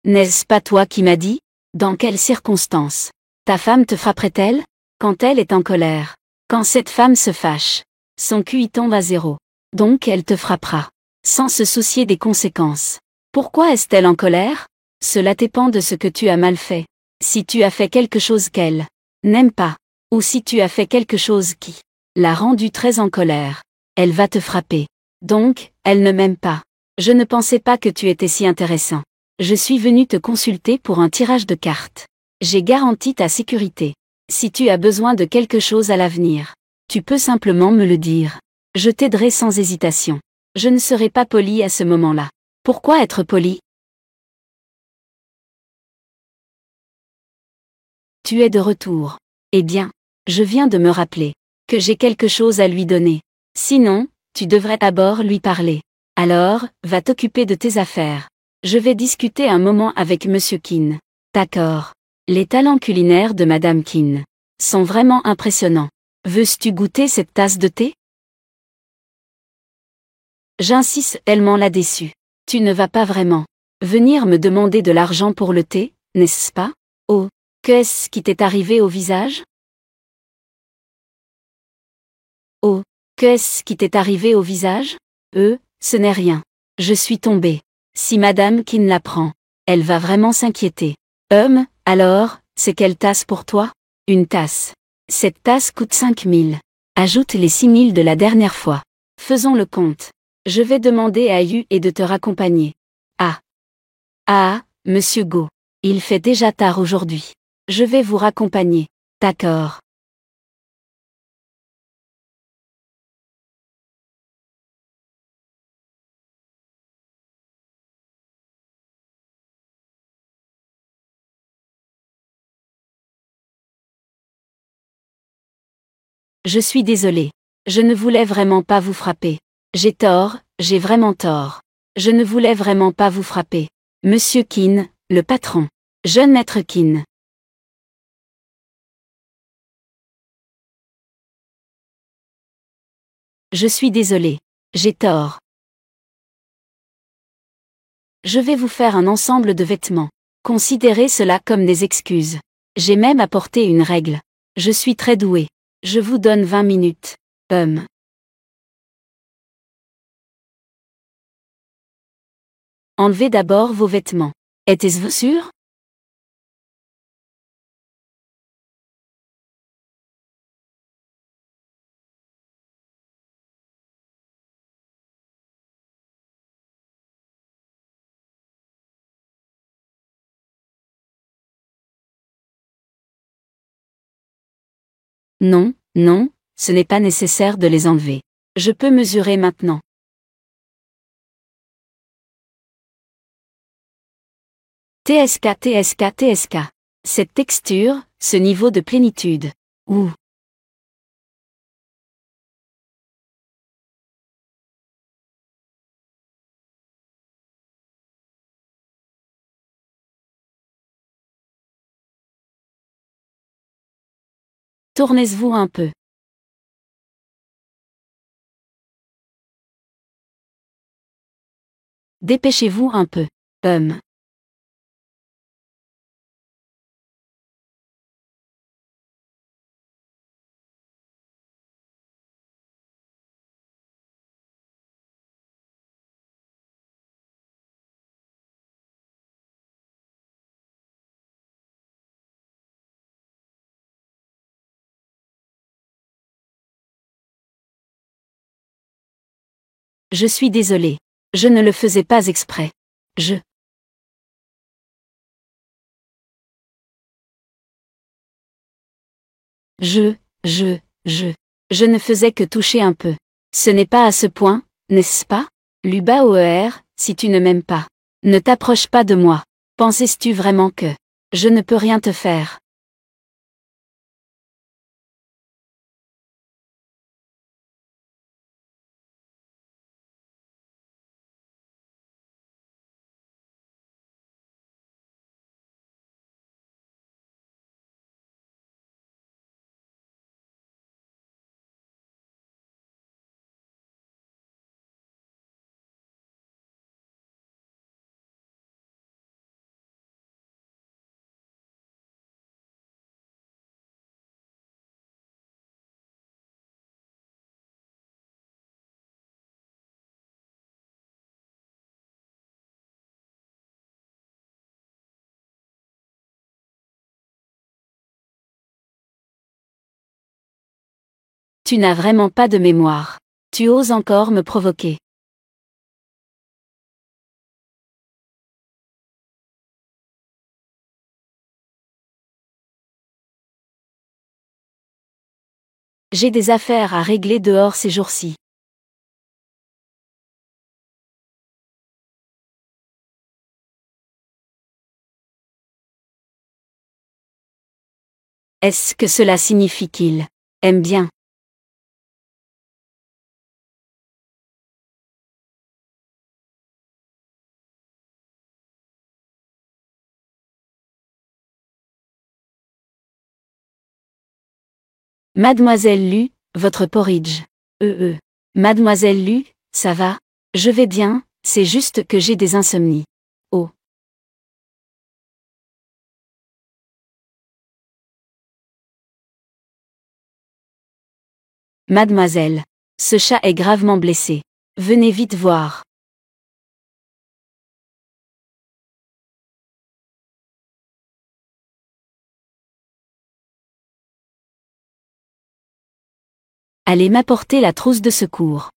N'est-ce pas toi qui m'as dit? Dans quelles circonstances? Ta femme te frapperait-elle? Quand elle est en colère. Quand cette femme se fâche. Son QI tombe à zéro. Donc elle te frappera. Sans se soucier des conséquences. Pourquoi est-elle en colère? Cela dépend de ce que tu as mal fait. Si tu as fait quelque chose qu'elle n'aime pas, ou si tu as fait quelque chose qui l'a rendue très en colère, elle va te frapper. Donc, elle ne m'aime pas. Je ne pensais pas que tu étais si intéressant. Je suis venu te consulter pour un tirage de cartes. J'ai garanti ta sécurité. Si tu as besoin de quelque chose à l'avenir, tu peux simplement me le dire. Je t'aiderai sans hésitation. Je ne serai pas poli à ce moment-là. Pourquoi être poli? Tu es de retour. Eh bien, je viens de me rappeler que j'ai quelque chose à lui donner. Sinon, tu devrais d'abord lui parler. Alors, va t'occuper de tes affaires. Je vais discuter un moment avec Monsieur Qin. D'accord. Les talents culinaires de Madame Qin sont vraiment impressionnants. Veux-tu goûter cette tasse de thé? J'insiste tellement là-dessus. Tu ne vas pas vraiment venir me demander de l'argent pour le thé, n'est-ce pas? Oh, qu'est-ce qui t'est arrivé au visage? Oh, qu'est-ce qui t'est arrivé au visage? Ce n'est rien. Je suis tombée. Si Madame Qin l'apprend, elle va vraiment s'inquiéter. Alors, c'est quelle tasse pour toi? Une tasse. Cette tasse coûte 5000. Ajoute les 6000 de la dernière fois. Faisons le compte. Je vais demander à Yu et de te raccompagner. Monsieur Go. Il fait déjà tard aujourd'hui. Je vais vous raccompagner. D'accord. Je suis désolé. Je ne voulais vraiment pas vous frapper. J'ai tort, j'ai vraiment tort. Je ne voulais vraiment pas vous frapper. Monsieur Qin, le patron. Jeune maître Qin. Je suis désolé. J'ai tort. Je vais vous faire un ensemble de vêtements. Considérez cela comme des excuses. J'ai même apporté une règle. Je suis très doué. Je vous donne 20 minutes. Enlevez d'abord vos vêtements. Êtes-vous sûr? Non, non, ce n'est pas nécessaire de les enlever. Je peux mesurer maintenant. TSK. Cette texture, ce niveau de plénitude. Ouh. Tournez-vous un peu. Dépêchez-vous un peu. Je suis désolé. Je ne le faisais pas exprès. Je Je ne faisais que toucher un peu. Ce n'est pas à ce point, n'est-ce pas? Luba Oer, si tu ne m'aimes pas. Ne t'approche pas de moi. Pensais-tu vraiment que je ne peux rien te faire? Tu n'as vraiment pas de mémoire. Tu oses encore me provoquer. J'ai des affaires à régler dehors ces jours-ci. Est-ce que cela signifie qu'il aime bien? Mademoiselle Lu, votre porridge. Mademoiselle Lu, ça va? Je vais bien, c'est juste que j'ai des insomnies. Oh. Mademoiselle. Ce chat est gravement blessé. Venez vite voir. Allez m'apporter la trousse de secours.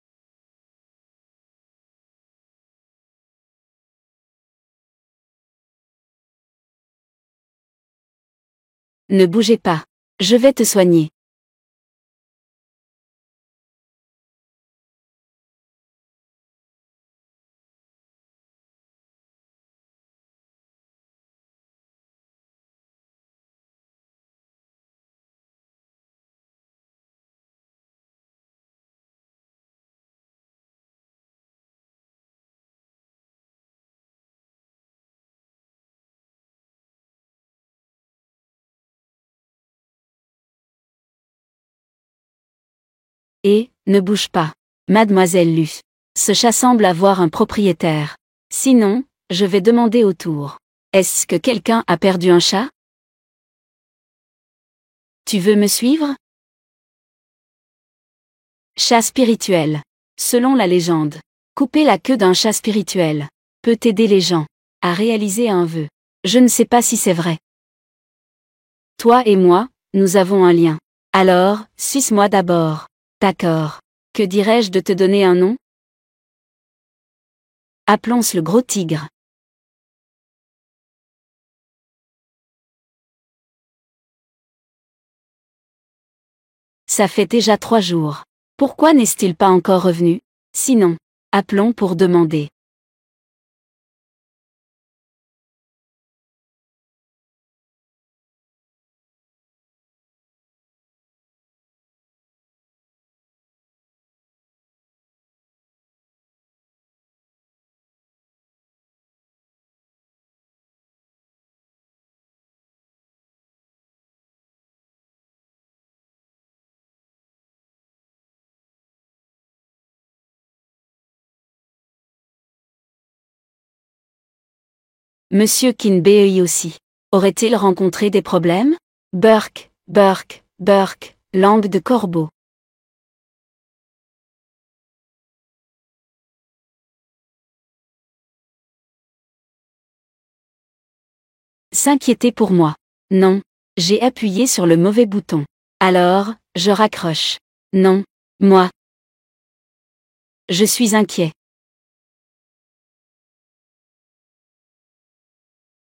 Ne bougez pas. Je vais te soigner. Et, ne bouge pas. Mademoiselle Lu. Ce chat semble avoir un propriétaire. Sinon, je vais demander autour. Est-ce que quelqu'un a perdu un chat? Tu veux me suivre? Chat spirituel. Selon la légende, couper la queue d'un chat spirituel peut aider les gens à réaliser un vœu. Je ne sais pas si c'est vrai. Toi et moi, nous avons un lien. Alors, suce-moi d'abord. D'accord. Que dirais-je de te donner un nom? Appelons-ce le gros tigre. Ça fait déjà 3 jours. Pourquoi n'est-il pas encore revenu? Sinon, appelons pour demander. Monsieur Kinbei aussi. Aurait-il rencontré des problèmes? Burk, Burk, Burk, langue de corbeau. S'inquiéter pour moi. Non. J'ai appuyé sur le mauvais bouton. Alors, je raccroche. Non. Moi. Je suis inquiet.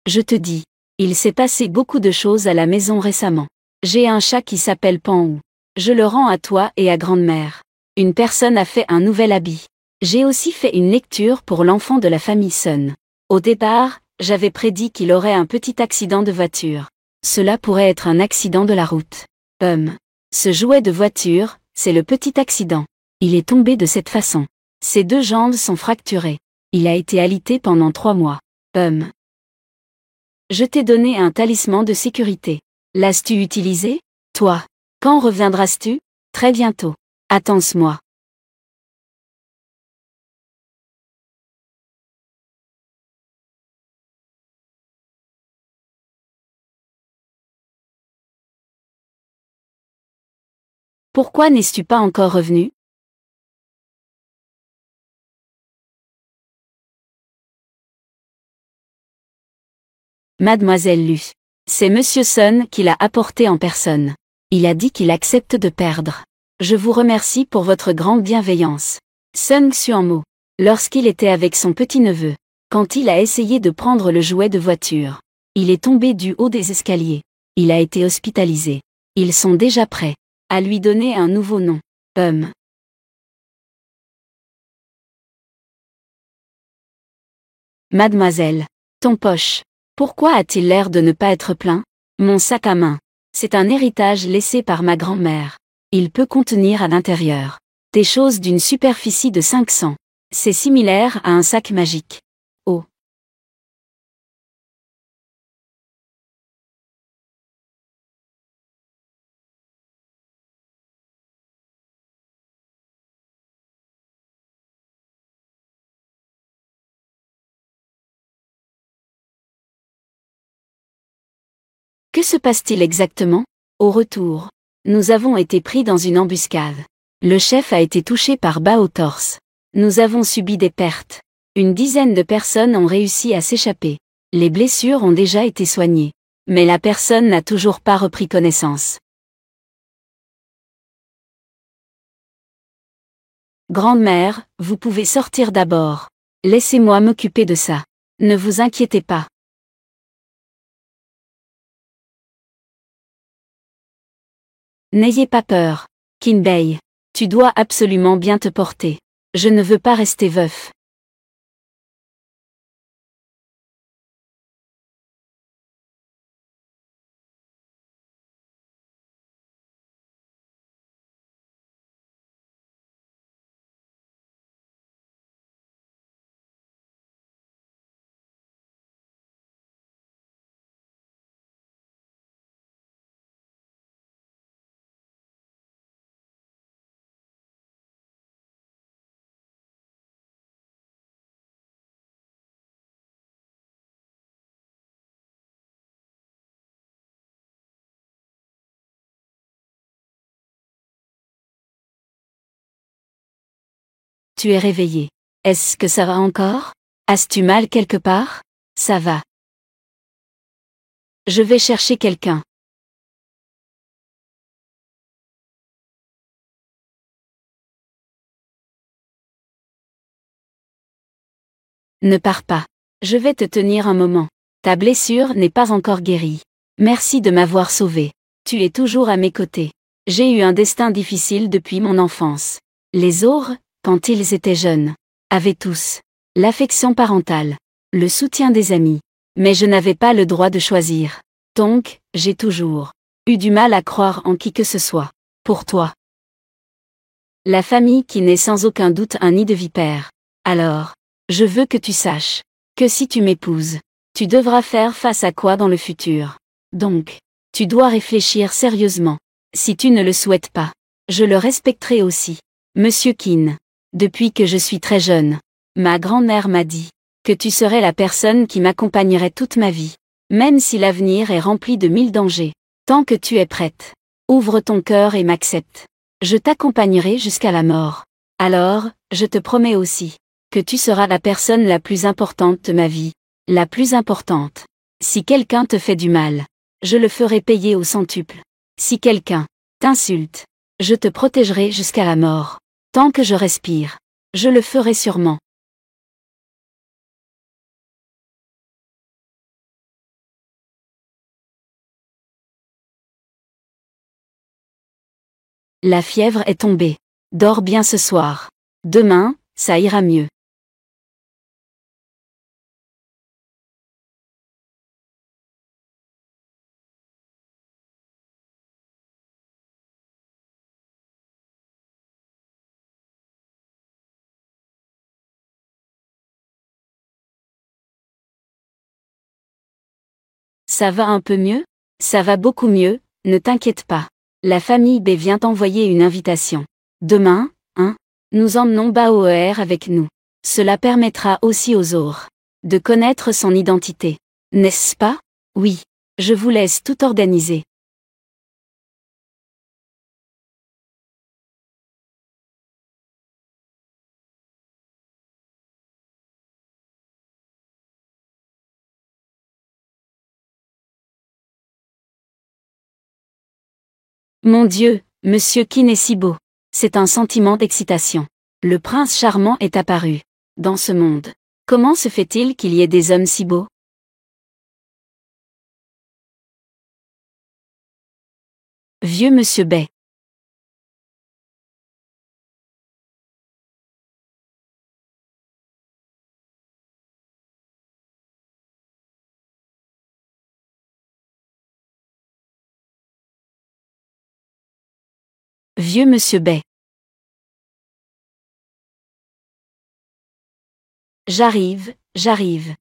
Je te dis. Il s'est passé beaucoup de choses à la maison récemment. J'ai un chat qui s'appelle Pan-Ou. Je le rends à toi et à grand-mère. Une personne a fait un nouvel habit. J'ai aussi fait une lecture pour l'enfant de la famille Sun. Au départ, j'avais prédit qu'il aurait un petit accident de voiture. Cela pourrait être un accident de la route. Ce jouet de voiture, c'est le petit accident. Il est tombé de cette façon. Ses 2 jambes sont fracturées. Il a été alité pendant 3 mois. Je t'ai donné un talisman de sécurité. L'as-tu utilisé? Toi. Quand reviendras-tu? Très bientôt. Attends-moi. Pourquoi n'es-tu pas encore revenu? Mademoiselle Lu. C'est Monsieur Sun qui l'a apporté en personne. Il a dit qu'il accepte de perdre. Je vous remercie pour votre grande bienveillance. Sun Xuanmo. Lorsqu'il était avec son petit-neveu, quand il a essayé de prendre le jouet de voiture, il est tombé du haut des escaliers. Il a été hospitalisé. Ils sont déjà prêts à lui donner un nouveau nom. Mademoiselle. Ton poche. Pourquoi a-t-il l'air de ne pas être plein? Mon sac à main. C'est un héritage laissé par ma grand-mère. Il peut contenir à l'intérieur des choses d'une superficie de 500. C'est similaire à un sac magique. Oh. Que se passe-t-il exactement? Au retour, nous avons été pris dans une embuscade. Le chef a été touché par bas au torse. Nous avons subi des pertes. Une dizaine de personnes ont réussi à s'échapper. Les blessures ont déjà été soignées. Mais la personne n'a toujours pas repris connaissance. Grand-mère, vous pouvez sortir d'abord. Laissez-moi m'occuper de ça. Ne vous inquiétez pas. N'ayez pas peur. Kinbei. Tu dois absolument bien te porter. Je ne veux pas rester veuf. Tu es réveillé. Est-ce que ça va encore? As-tu mal quelque part? Ça va. Je vais chercher quelqu'un. Ne pars pas. Je vais te tenir un moment. Ta blessure n'est pas encore guérie. Merci de m'avoir sauvé. Tu es toujours à mes côtés. J'ai eu un destin difficile depuis mon enfance. Les autres, quand ils étaient jeunes, avaient tous l'affection parentale, le soutien des amis. Mais je n'avais pas le droit de choisir. Donc, j'ai toujours eu du mal à croire en qui que ce soit. Pour toi. La famille qui n'est sans aucun doute un nid de vipères. Alors, je veux que tu saches que si tu m'épouses, tu devras faire face à quoi dans le futur. Donc, tu dois réfléchir sérieusement. Si tu ne le souhaites pas, je le respecterai aussi. Monsieur Keane, depuis que je suis très jeune, ma grand-mère m'a dit que tu serais la personne qui m'accompagnerait toute ma vie, même si l'avenir est rempli de 1000 dangers. Tant que tu es prête, ouvre ton cœur et m'accepte. Je t'accompagnerai jusqu'à la mort. Alors, je te promets aussi que tu seras la personne la plus importante de ma vie, la plus importante. Si quelqu'un te fait du mal, je le ferai payer au centuple. Si quelqu'un t'insulte, je te protégerai jusqu'à la mort. Tant que je respire, je le ferai sûrement. La fièvre est tombée. Dors bien ce soir. Demain, ça ira mieux. Ça va un peu mieux? Ça va beaucoup mieux, ne t'inquiète pas. La famille B vient t'envoyer une invitation. Demain, nous emmenons Baoer avec nous. Cela permettra aussi aux autres de connaître son identité. N'est-ce pas? Oui. Je vous laisse tout organiser. Mon Dieu, Monsieur Keane est si beau. C'est un sentiment d'excitation. Le prince charmant est apparu dans ce monde. Comment se fait-il qu'il y ait des hommes si beaux? Vieux Monsieur Bay. Vieux Monsieur Bay. J'arrive, j'arrive.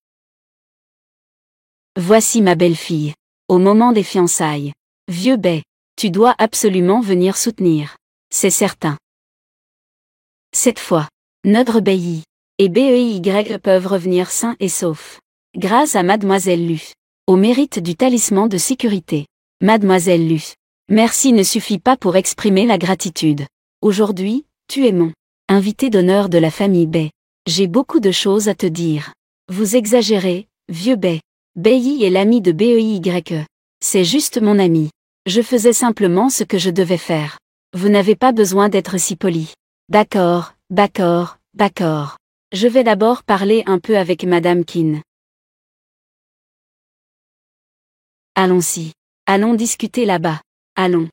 Voici ma belle-fille. Au moment des fiançailles. Vieux Bay, tu dois absolument venir soutenir. C'est certain. Cette fois, notre Bailly et BEY peuvent revenir sains et saufs. Grâce à Mademoiselle Lu. Au mérite du talisman de sécurité. Mademoiselle Lu. Merci ne suffit pas pour exprimer la gratitude. Aujourd'hui, tu es mon invité d'honneur de la famille Bay. J'ai beaucoup de choses à te dire. Vous exagérez, vieux Bay. Bailly est l'ami de BEY. C'est juste mon ami. Je faisais simplement ce que je devais faire. Vous n'avez pas besoin d'être si poli. D'accord, d'accord, d'accord. Je vais d'abord parler un peu avec Madame Keane. Allons-y. Allons discuter là-bas. Allons.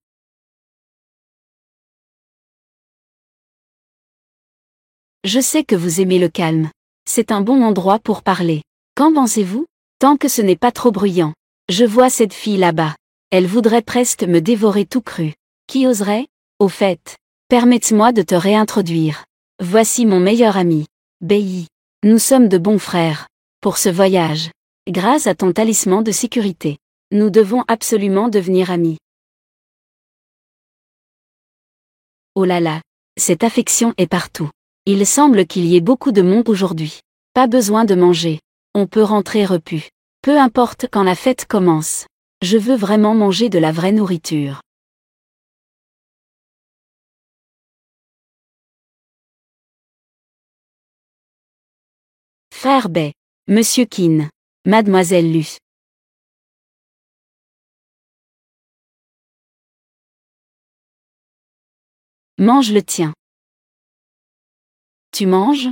Je sais que vous aimez le calme. C'est un bon endroit pour parler. Qu'en pensez-vous? Tant que ce n'est pas trop bruyant. Je vois cette fille là-bas. Elle voudrait presque me dévorer tout cru. Qui oserait? Au fait, permette-moi de te réintroduire. Voici mon meilleur ami, Bailly. Nous sommes de bons frères. Pour ce voyage, grâce à ton talisman de sécurité, nous devons absolument devenir amis. Oh là là, cette affection est partout. Il semble qu'il y ait beaucoup de monde aujourd'hui. Pas besoin de manger. On peut rentrer repu. Peu importe quand la fête commence. Je veux vraiment manger de la vraie nourriture. Frère Bay. Monsieur Keane. Mademoiselle Lu. Mange le tien. Tu manges?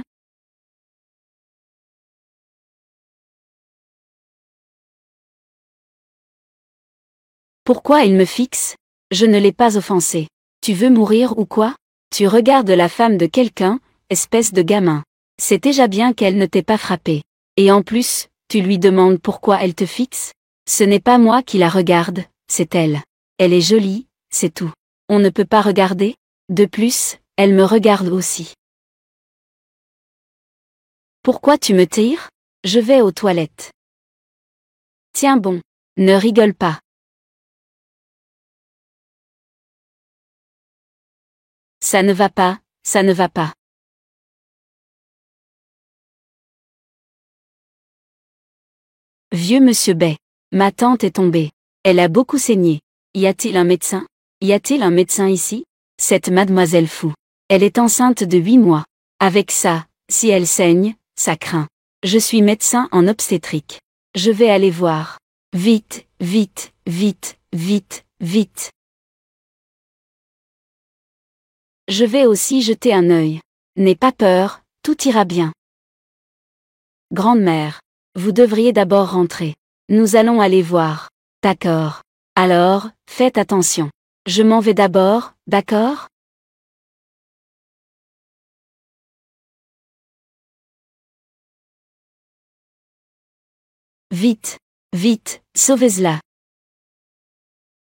Pourquoi il me fixe? Je ne l'ai pas offensé. Tu veux mourir ou quoi? Tu regardes la femme de quelqu'un, espèce de gamin. C'est déjà bien qu'elle ne t'ait pas frappé. Et en plus, tu lui demandes pourquoi elle te fixe? Ce n'est pas moi qui la regarde, c'est elle. Elle est jolie, c'est tout. On ne peut pas regarder? De plus, elle me regarde aussi. Pourquoi tu me tires? Je vais aux toilettes. Tiens bon. Ne rigole pas. Ça ne va pas, ça ne va pas. Vieux monsieur Bay. Ma tante est tombée. Elle a beaucoup saigné. Y a-t-il un médecin? Y a-t-il un médecin ici? Cette mademoiselle fou. Elle est enceinte de 8 mois. Avec ça, si elle saigne, ça craint. Je suis médecin en obstétrique. Je vais aller voir. Vite, vite, vite, vite, vite. Je vais aussi jeter un œil. N'aie pas peur, tout ira bien. Grande-mère. Vous devriez d'abord rentrer. Nous allons aller voir. D'accord. Alors, faites attention. Je m'en vais d'abord, d'accord? Vite, vite, sauvez-la.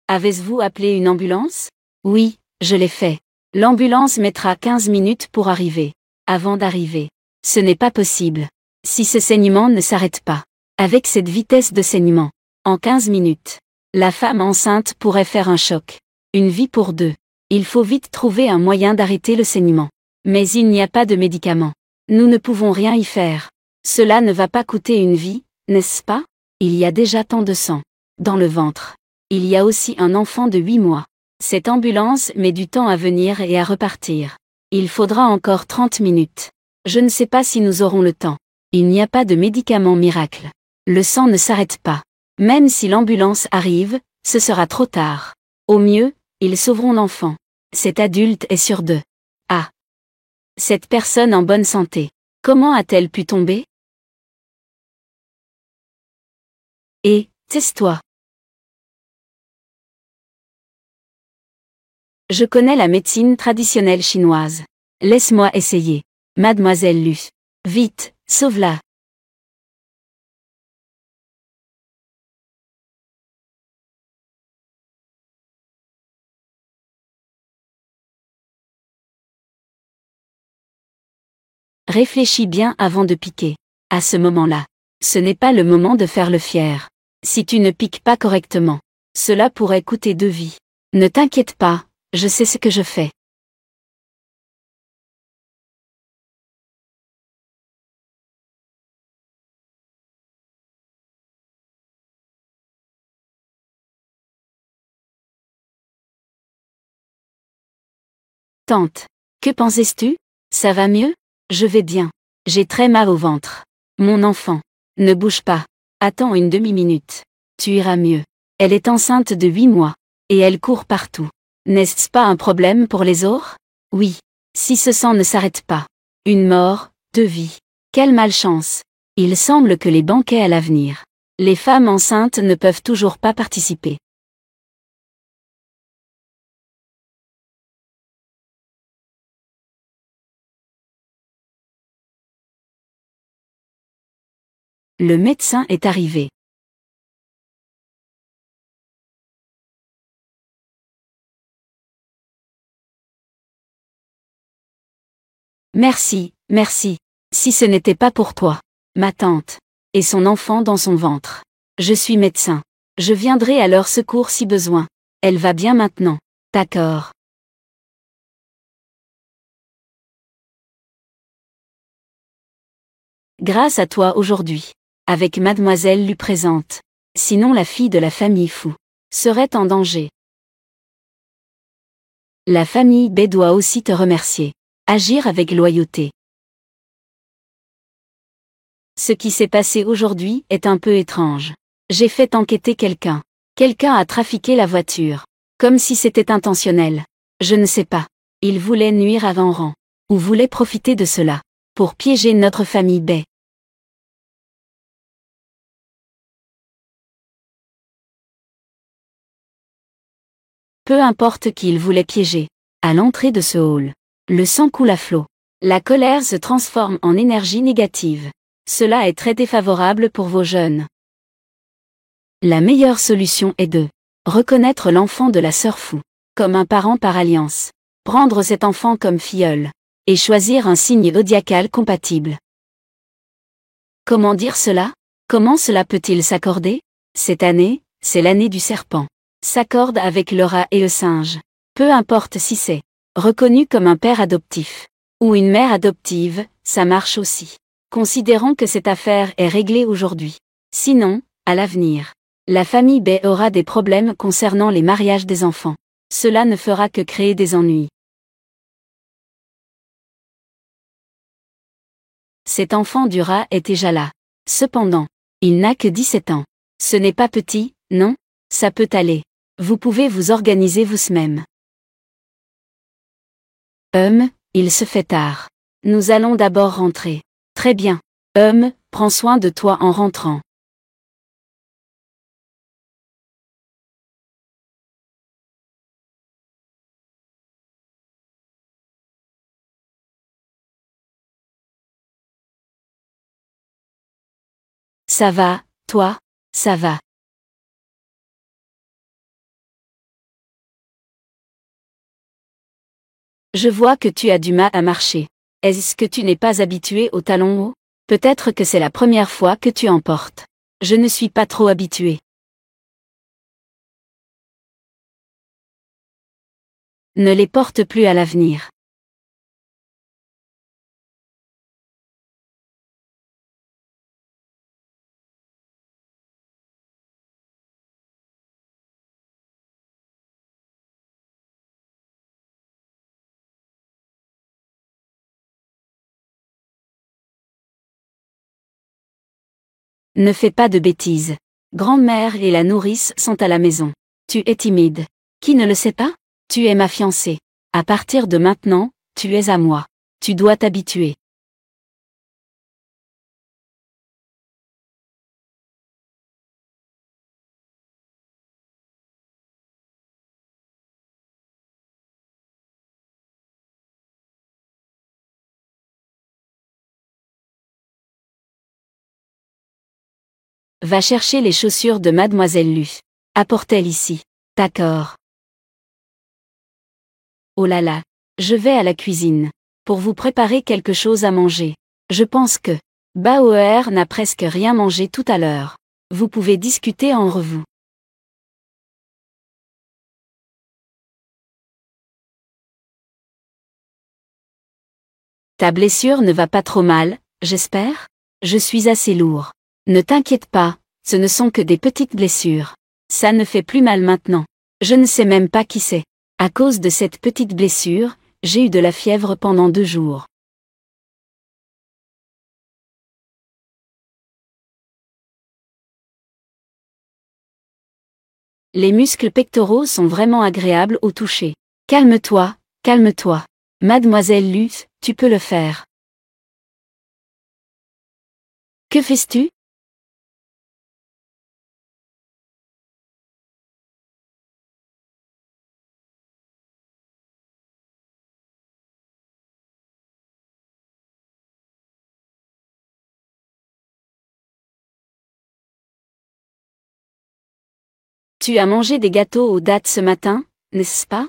Avez-vous appelé une ambulance? Oui, je l'ai fait. L'ambulance mettra 15 minutes pour arriver. Avant d'arriver. Ce n'est pas possible. Si ce saignement ne s'arrête pas. Avec cette vitesse de saignement. En 15 minutes. La femme enceinte pourrait faire un choc. Une vie pour deux. Il faut vite trouver un moyen d'arrêter le saignement. Mais il n'y a pas de médicament. Nous ne pouvons rien y faire. Cela ne va pas coûter une vie, n'est-ce pas? Il y a déjà tant de sang. Dans le ventre. Il y a aussi un enfant de 8 mois. Cette ambulance met du temps à venir et à repartir. Il faudra encore 30 minutes. Je ne sais pas si nous aurons le temps. Il n'y a pas de médicament miracle. Le sang ne s'arrête pas. Même si l'ambulance arrive, ce sera trop tard. Au mieux, ils sauveront l'enfant. Cet adulte est sur deux. Ah! Cette personne en bonne santé. Comment a-t-elle pu tomber? Et, tais-toi. Je connais la médecine traditionnelle chinoise. Laisse-moi essayer. Mademoiselle Lu. Vite, sauve-la. Réfléchis bien avant de piquer. À ce moment-là. Ce n'est pas le moment de faire le fier. Si tu ne piques pas correctement, cela pourrait coûter 2 vies. Ne t'inquiète pas, je sais ce que je fais. Tante. Que pensais-tu? Ça va mieux? Je vais bien. J'ai très mal au ventre. Mon enfant. Ne bouge pas. Attends une demi-minute. Tu iras mieux. Elle est enceinte de 8 mois. Et elle court partout. N'est-ce pas un problème pour les autres? Oui. Si ce sang ne s'arrête pas. Une mort, 2 vies. Quelle malchance. Il semble que les banquets à l'avenir. Les femmes enceintes ne peuvent toujours pas participer. Le médecin est arrivé. Merci, merci. Si ce n'était pas pour toi, ma tante, et son enfant dans son ventre. Je suis médecin. Je viendrai à leur secours si besoin. Elle va bien maintenant. D'accord. Grâce à toi aujourd'hui. Avec mademoiselle Lu présente. Sinon la fille de la famille fou serait en danger. La famille B doit aussi te remercier. Agir avec loyauté. Ce qui s'est passé aujourd'hui est un peu étrange. J'ai fait enquêter quelqu'un. Quelqu'un a trafiqué la voiture. Comme si c'était intentionnel. Je ne sais pas. Il voulait nuire à Van Rang. Ou voulait profiter de cela. Pour piéger notre famille Bay. Peu importe qui il voulait piéger. À l'entrée de ce hall. Le sang coule à flot. La colère se transforme en énergie négative. Cela est très défavorable pour vos jeunes. La meilleure solution est de reconnaître l'enfant de la sœur fou, comme un parent par alliance, prendre cet enfant comme filleul, et choisir un signe zodiacal compatible. Comment dire cela? Comment cela peut-il s'accorder? Cette année, c'est l'année du serpent. S'accorde avec le rat et le singe. Peu importe si c'est reconnu comme un père adoptif ou une mère adoptive, ça marche aussi. Considérons que cette affaire est réglée aujourd'hui. Sinon, à l'avenir, la famille Bay aura des problèmes concernant les mariages des enfants. Cela ne fera que créer des ennuis. Cet enfant du rat est déjà là. Cependant, il n'a que 17 ans. Ce n'est pas petit, non? Ça peut aller. Vous pouvez vous organiser vous-même. Il se fait tard. Nous allons d'abord rentrer. Très bien. Prends soin de toi en rentrant. Ça va, toi? Ça va. Je vois que tu as du mal à marcher. Est-ce que tu n'es pas habitué aux talons hauts? Peut-être que c'est la première fois que tu en portes. Je ne suis pas trop habitué. Ne les porte plus à l'avenir. Ne fais pas de bêtises. Grand-mère et la nourrice sont à la maison. Tu es timide. Qui ne le sait pas? Tu es ma fiancée. À partir de maintenant, tu es à moi. Tu dois t'habituer. Va chercher les chaussures de Mademoiselle Lu. Apporte-les ici. D'accord. Oh là là. Je vais à la cuisine. Pour vous préparer quelque chose à manger. Je pense que Bauer n'a presque rien mangé tout à l'heure. Vous pouvez discuter entre vous. Ta blessure ne va pas trop mal, j'espère? Je suis assez lourd. Ne t'inquiète pas, ce ne sont que des petites blessures. Ça ne fait plus mal maintenant. Je ne sais même pas qui c'est. À cause de cette petite blessure, j'ai eu de la fièvre pendant 2 jours. Les muscles pectoraux sont vraiment agréables au toucher. Calme-toi, calme-toi. Mademoiselle Luce, tu peux le faire. Que fais-tu? Tu as mangé des gâteaux aux dattes ce matin, n'est-ce pas?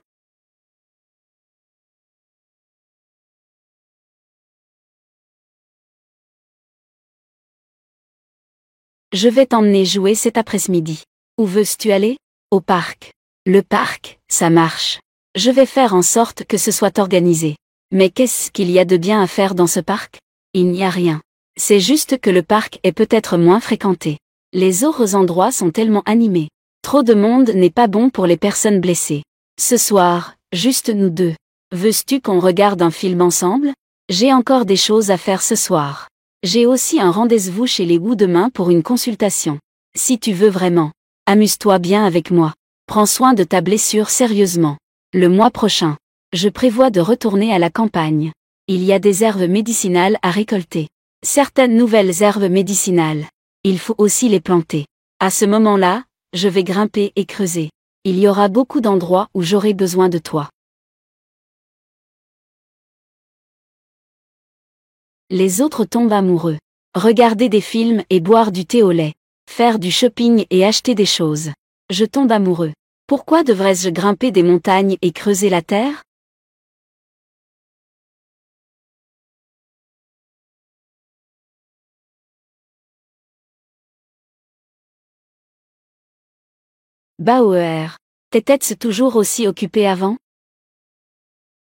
Je vais t'emmener jouer cet après-midi. Où veux-tu aller? Au parc. Le parc, ça marche. Je vais faire en sorte que ce soit organisé. Mais qu'est-ce qu'il y a de bien à faire dans ce parc? Il n'y a rien. C'est juste que le parc est peut-être moins fréquenté. Les autres endroits sont tellement animés. Trop de monde n'est pas bon pour les personnes blessées. Ce soir, juste nous deux. Veux-tu qu'on regarde un film ensemble? J'ai encore des choses à faire ce soir. J'ai aussi un rendez-vous chez les Wu demain pour une consultation. Si tu veux vraiment, amuse-toi bien avec moi. Prends soin de ta blessure sérieusement. Le mois prochain, je prévois de retourner à la campagne. Il y a des herbes médicinales à récolter. Certaines nouvelles herbes médicinales. Il faut aussi les planter. À ce moment-là, je vais grimper et creuser. Il y aura beaucoup d'endroits où j'aurai besoin de toi. Les autres tombent amoureux. Regarder des films et boire du thé au lait. Faire du shopping et acheter des choses. Je tombe amoureux. Pourquoi devrais-je grimper des montagnes et creuser la terre? Bauer. T'étais-tu toujours aussi occupé avant?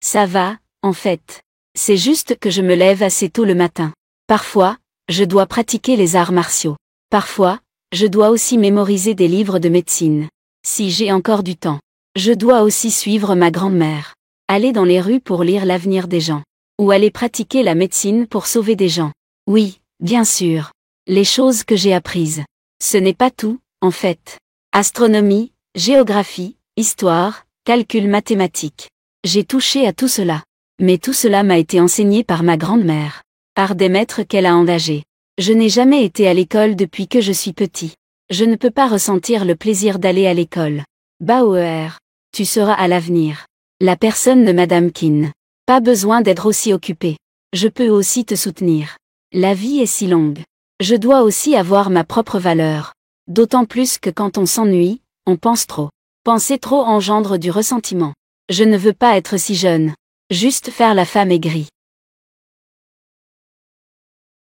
Ça va, en fait. C'est juste que je me lève assez tôt le matin. Parfois, je dois pratiquer les arts martiaux. Parfois, je dois aussi mémoriser des livres de médecine. Si j'ai encore du temps. Je dois aussi suivre ma grand-mère. Aller dans les rues pour lire l'avenir des gens. Ou aller pratiquer la médecine pour sauver des gens. Oui, bien sûr. Les choses que j'ai apprises. Ce n'est pas tout, en fait. Astronomie, géographie, histoire, calcul mathématique. J'ai touché à tout cela. Mais tout cela m'a été enseigné par ma grand-mère. Par des maîtres qu'elle a engagés. Je n'ai jamais été à l'école depuis que je suis petit. Je ne peux pas ressentir le plaisir d'aller à l'école. Bauer, tu seras à l'avenir la personne de Madame Kin. Pas besoin d'être aussi occupé. Je peux aussi te soutenir. La vie est si longue. Je dois aussi avoir ma propre valeur. D'autant plus que quand on s'ennuie, on pense trop. Penser trop engendre du ressentiment. Je ne veux pas être si jeune. Juste faire la femme aigrie.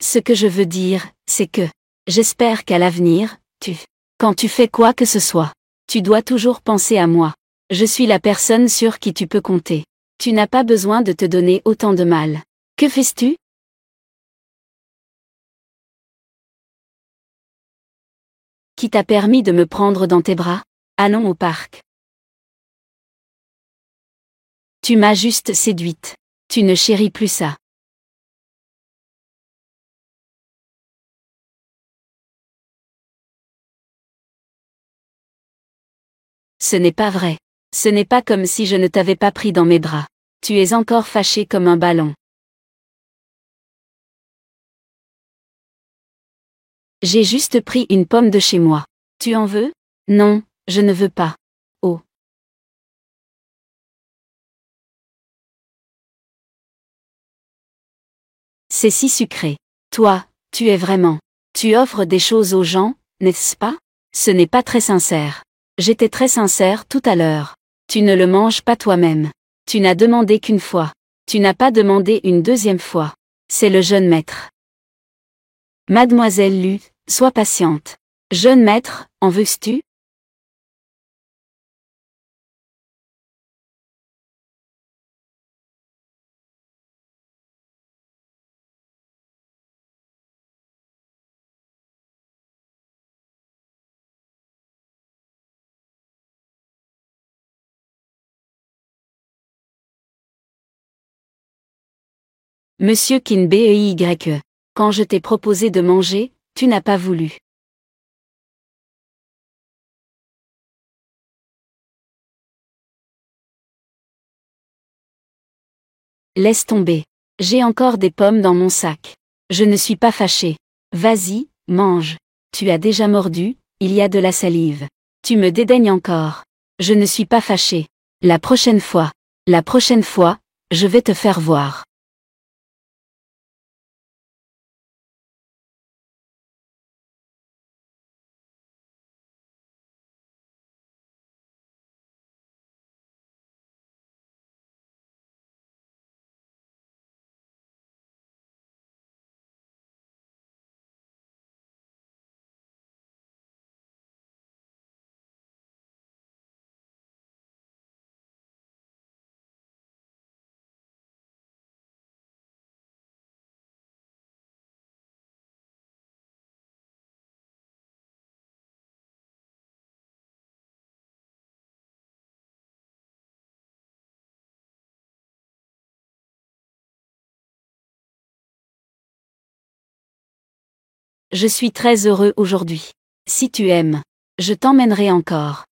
Ce que je veux dire, c'est que, j'espère qu'à l'avenir, quand tu fais quoi que ce soit, tu dois toujours penser à moi. Je suis la personne sur qui tu peux compter. Tu n'as pas besoin de te donner autant de mal. Que fais-tu? Qui t'a permis de me prendre dans tes bras? Allons au parc. Tu m'as juste séduite. Tu ne chéris plus ça. Ce n'est pas vrai. Ce n'est pas comme si je ne t'avais pas pris dans mes bras. Tu es encore fâché comme un ballon. J'ai juste pris une pomme de chez moi. Tu en veux? Non, je ne veux pas. Oh. C'est si sucré. Toi, tu es vraiment. Tu offres des choses aux gens, n'est-ce pas? Ce n'est pas très sincère. J'étais très sincère tout à l'heure. Tu ne le manges pas toi-même. Tu n'as demandé qu'une fois. Tu n'as pas demandé une deuxième fois. C'est le jeune maître. Mademoiselle Lu, sois patiente. Jeune maître, en veux-tu? Monsieur Kinbey. Quand je t'ai proposé de manger, tu n'as pas voulu. Laisse tomber. J'ai encore des pommes dans mon sac. Je ne suis pas fâché. Vas-y, mange. Tu as déjà mordu, il y a de la salive. Tu me dédaignes encore. Je ne suis pas fâché. La prochaine fois, je vais te faire voir. Je suis très heureux aujourd'hui. Si tu aimes, je t'emmènerai encore.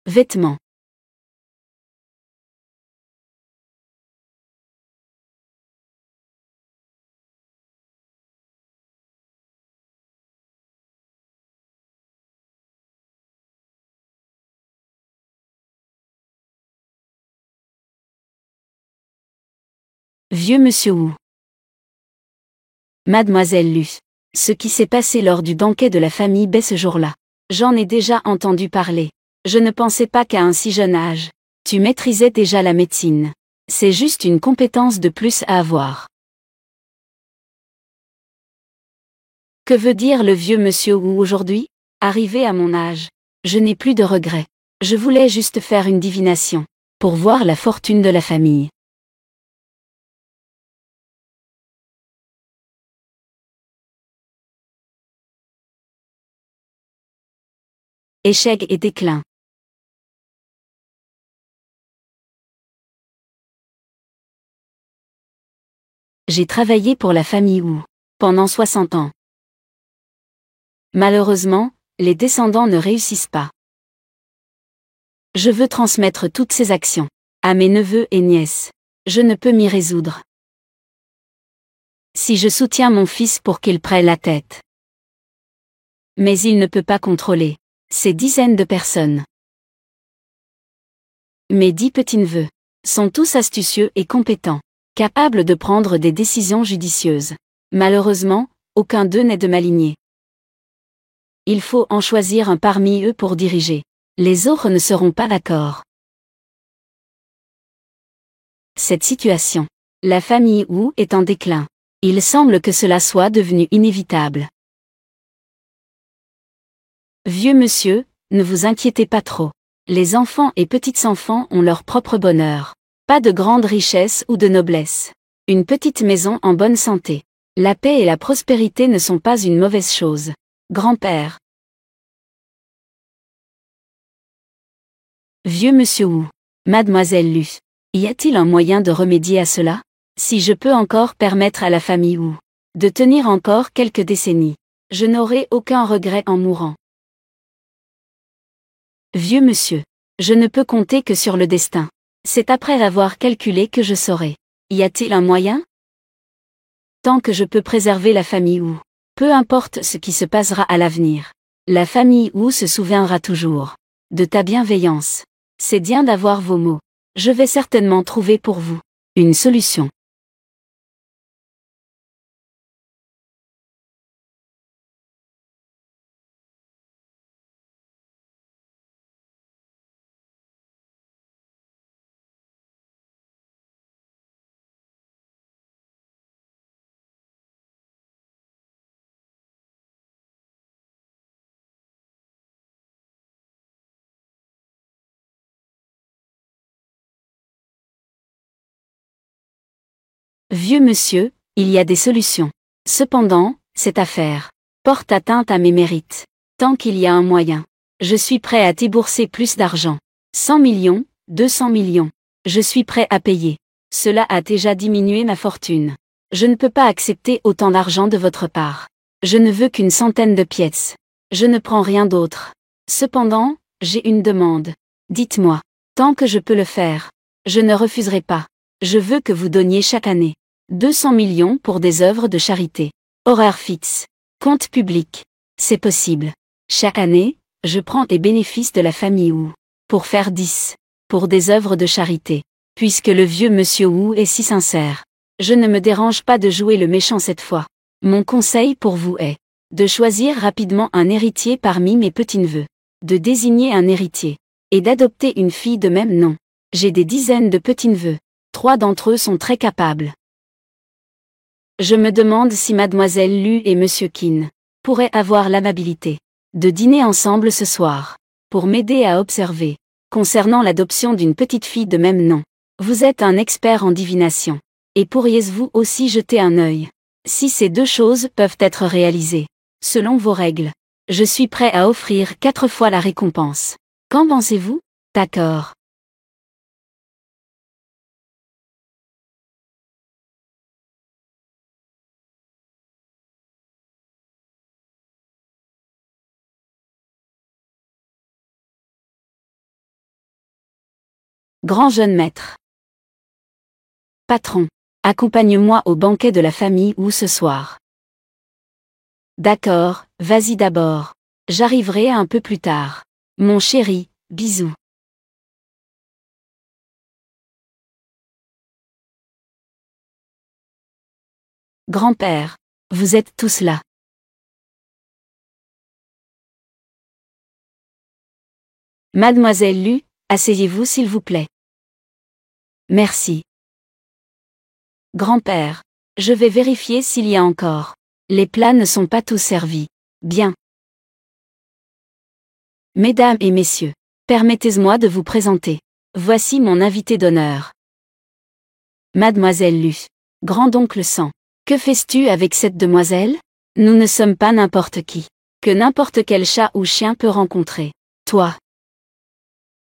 Vêtements. Vieux monsieur Wu. Mademoiselle Lu. Ce qui s'est passé lors du banquet de la famille Bai ce jour-là. J'en ai déjà entendu parler. Je ne pensais pas qu'à un si jeune âge, tu maîtrisais déjà la médecine. C'est juste une compétence de plus à avoir. Que veut dire le vieux monsieur Wu aujourd'hui? Arrivé à mon âge, je n'ai plus de regrets. Je voulais juste faire une divination, pour voir la fortune de la famille. Échec et déclin. J'ai travaillé pour la famille Wu pendant 60 ans. Malheureusement, les descendants ne réussissent pas. Je veux transmettre toutes ces actions à mes neveux et nièces. Je ne peux m'y résoudre. Si je soutiens mon fils pour qu'il prenne la tête. Mais il ne peut pas contrôler ces dizaines de personnes. Mes 10 petits-neveux sont tous astucieux et compétents, capables de prendre des décisions judicieuses. Malheureusement, aucun d'eux n'est de ma lignée. Il faut en choisir un parmi eux pour diriger. Les autres ne seront pas d'accord. Cette situation. La famille Wu est en déclin. Il semble que cela soit devenu inévitable. Vieux monsieur, ne vous inquiétez pas trop. Les enfants et petits-enfants ont leur propre bonheur. Pas de grande richesse ou de noblesse. Une petite maison en bonne santé. La paix et la prospérité ne sont pas une mauvaise chose. Grand-père. Vieux monsieur Wu. Mademoiselle Lu. Y a-t-il un moyen de remédier à cela? Si je peux encore permettre à la famille Wu de tenir encore quelques décennies, je n'aurai aucun regret en mourant. Vieux monsieur. Je ne peux compter que sur le destin. C'est après avoir calculé que je saurai. Y a-t-il un moyen? Tant que je peux préserver la famille Wu, peu importe ce qui se passera à l'avenir, la famille Wu se souviendra toujours de ta bienveillance. C'est bien d'avoir vos mots. Je vais certainement trouver pour vous une solution. Vieux monsieur, il y a des solutions. Cependant, cette affaire porte atteinte à mes mérites. Tant qu'il y a un moyen, je suis prêt à débourser plus d'argent. 100 millions, 200 millions. Je suis prêt à payer. Cela a déjà diminué ma fortune. Je ne peux pas accepter autant d'argent de votre part. Je ne veux qu'une centaine de pièces. Je ne prends rien d'autre. Cependant, j'ai une demande. Dites-moi. Tant que je peux le faire, je ne refuserai pas. Je veux que vous donniez chaque année 200 millions pour des œuvres de charité. Horaire fixe. Compte public. C'est possible. Chaque année, je prends les bénéfices de la famille Wu. Pour faire 10. Pour des œuvres de charité. Puisque le vieux monsieur Wu est si sincère. Je ne me dérange pas de jouer le méchant cette fois. Mon conseil pour vous est de choisir rapidement un héritier parmi mes petits-neveux. De désigner un héritier. Et d'adopter une fille de même nom. J'ai des dizaines de petits-neveux. 3 d'entre eux sont très capables. Je me demande si mademoiselle Lu et monsieur Qin pourraient avoir l'amabilité de dîner ensemble ce soir, pour m'aider à observer, concernant l'adoption d'une petite fille de même nom. Vous êtes un expert en divination, et pourriez-vous aussi jeter un œil, si ces deux choses peuvent être réalisées? Selon vos règles. Je suis prêt à offrir 4 fois la récompense. Qu'en pensez-vous? D'accord. Grand jeune maître. Patron. Accompagne-moi au banquet de la famille ou ce soir. D'accord, vas-y d'abord. J'arriverai un peu plus tard. Mon chéri, bisous. Grand-père. Vous êtes tous là. Mademoiselle Lu, asseyez-vous s'il vous plaît. Merci. Grand-père. Je vais vérifier s'il y a encore. Les plats ne sont pas tous servis. Bien. Mesdames et messieurs, permettez-moi de vous présenter. Voici mon invité d'honneur. Mademoiselle Lu. Grand-oncle Sang. Que fais-tu avec cette demoiselle? Nous ne sommes pas n'importe qui. Que n'importe quel chat ou chien peut rencontrer. Toi.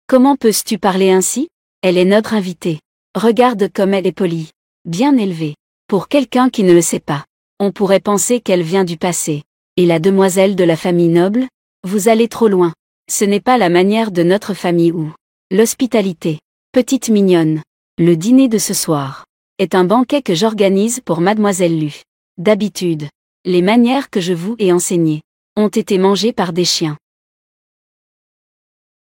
Comment peux-tu parler ainsi? Elle est notre invitée. Regarde comme elle est polie. Bien élevée. Pour quelqu'un qui ne le sait pas. On pourrait penser qu'elle vient du passé. Et la demoiselle de la famille noble? Vous allez trop loin. Ce n'est pas la manière de notre famille ou l'hospitalité. Petite mignonne. Le dîner de ce soir est un banquet que j'organise pour Mademoiselle Lu. D'habitude, les manières que je vous ai enseignées ont été mangées par des chiens.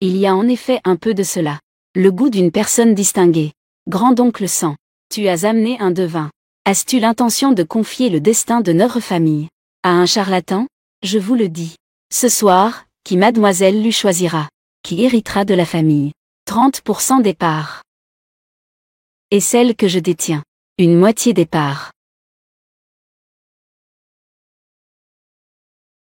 Il y a en effet un peu de cela. Le goût d'une personne distinguée. Grand-oncle Sang. Tu as amené un devin. As-tu l'intention de confier le destin de notre famille à un charlatan? Je vous le dis. Ce soir, qui Mademoiselle Lu choisira, qui héritera de la famille. 30% des parts. Et celle que je détiens. Une moitié des parts.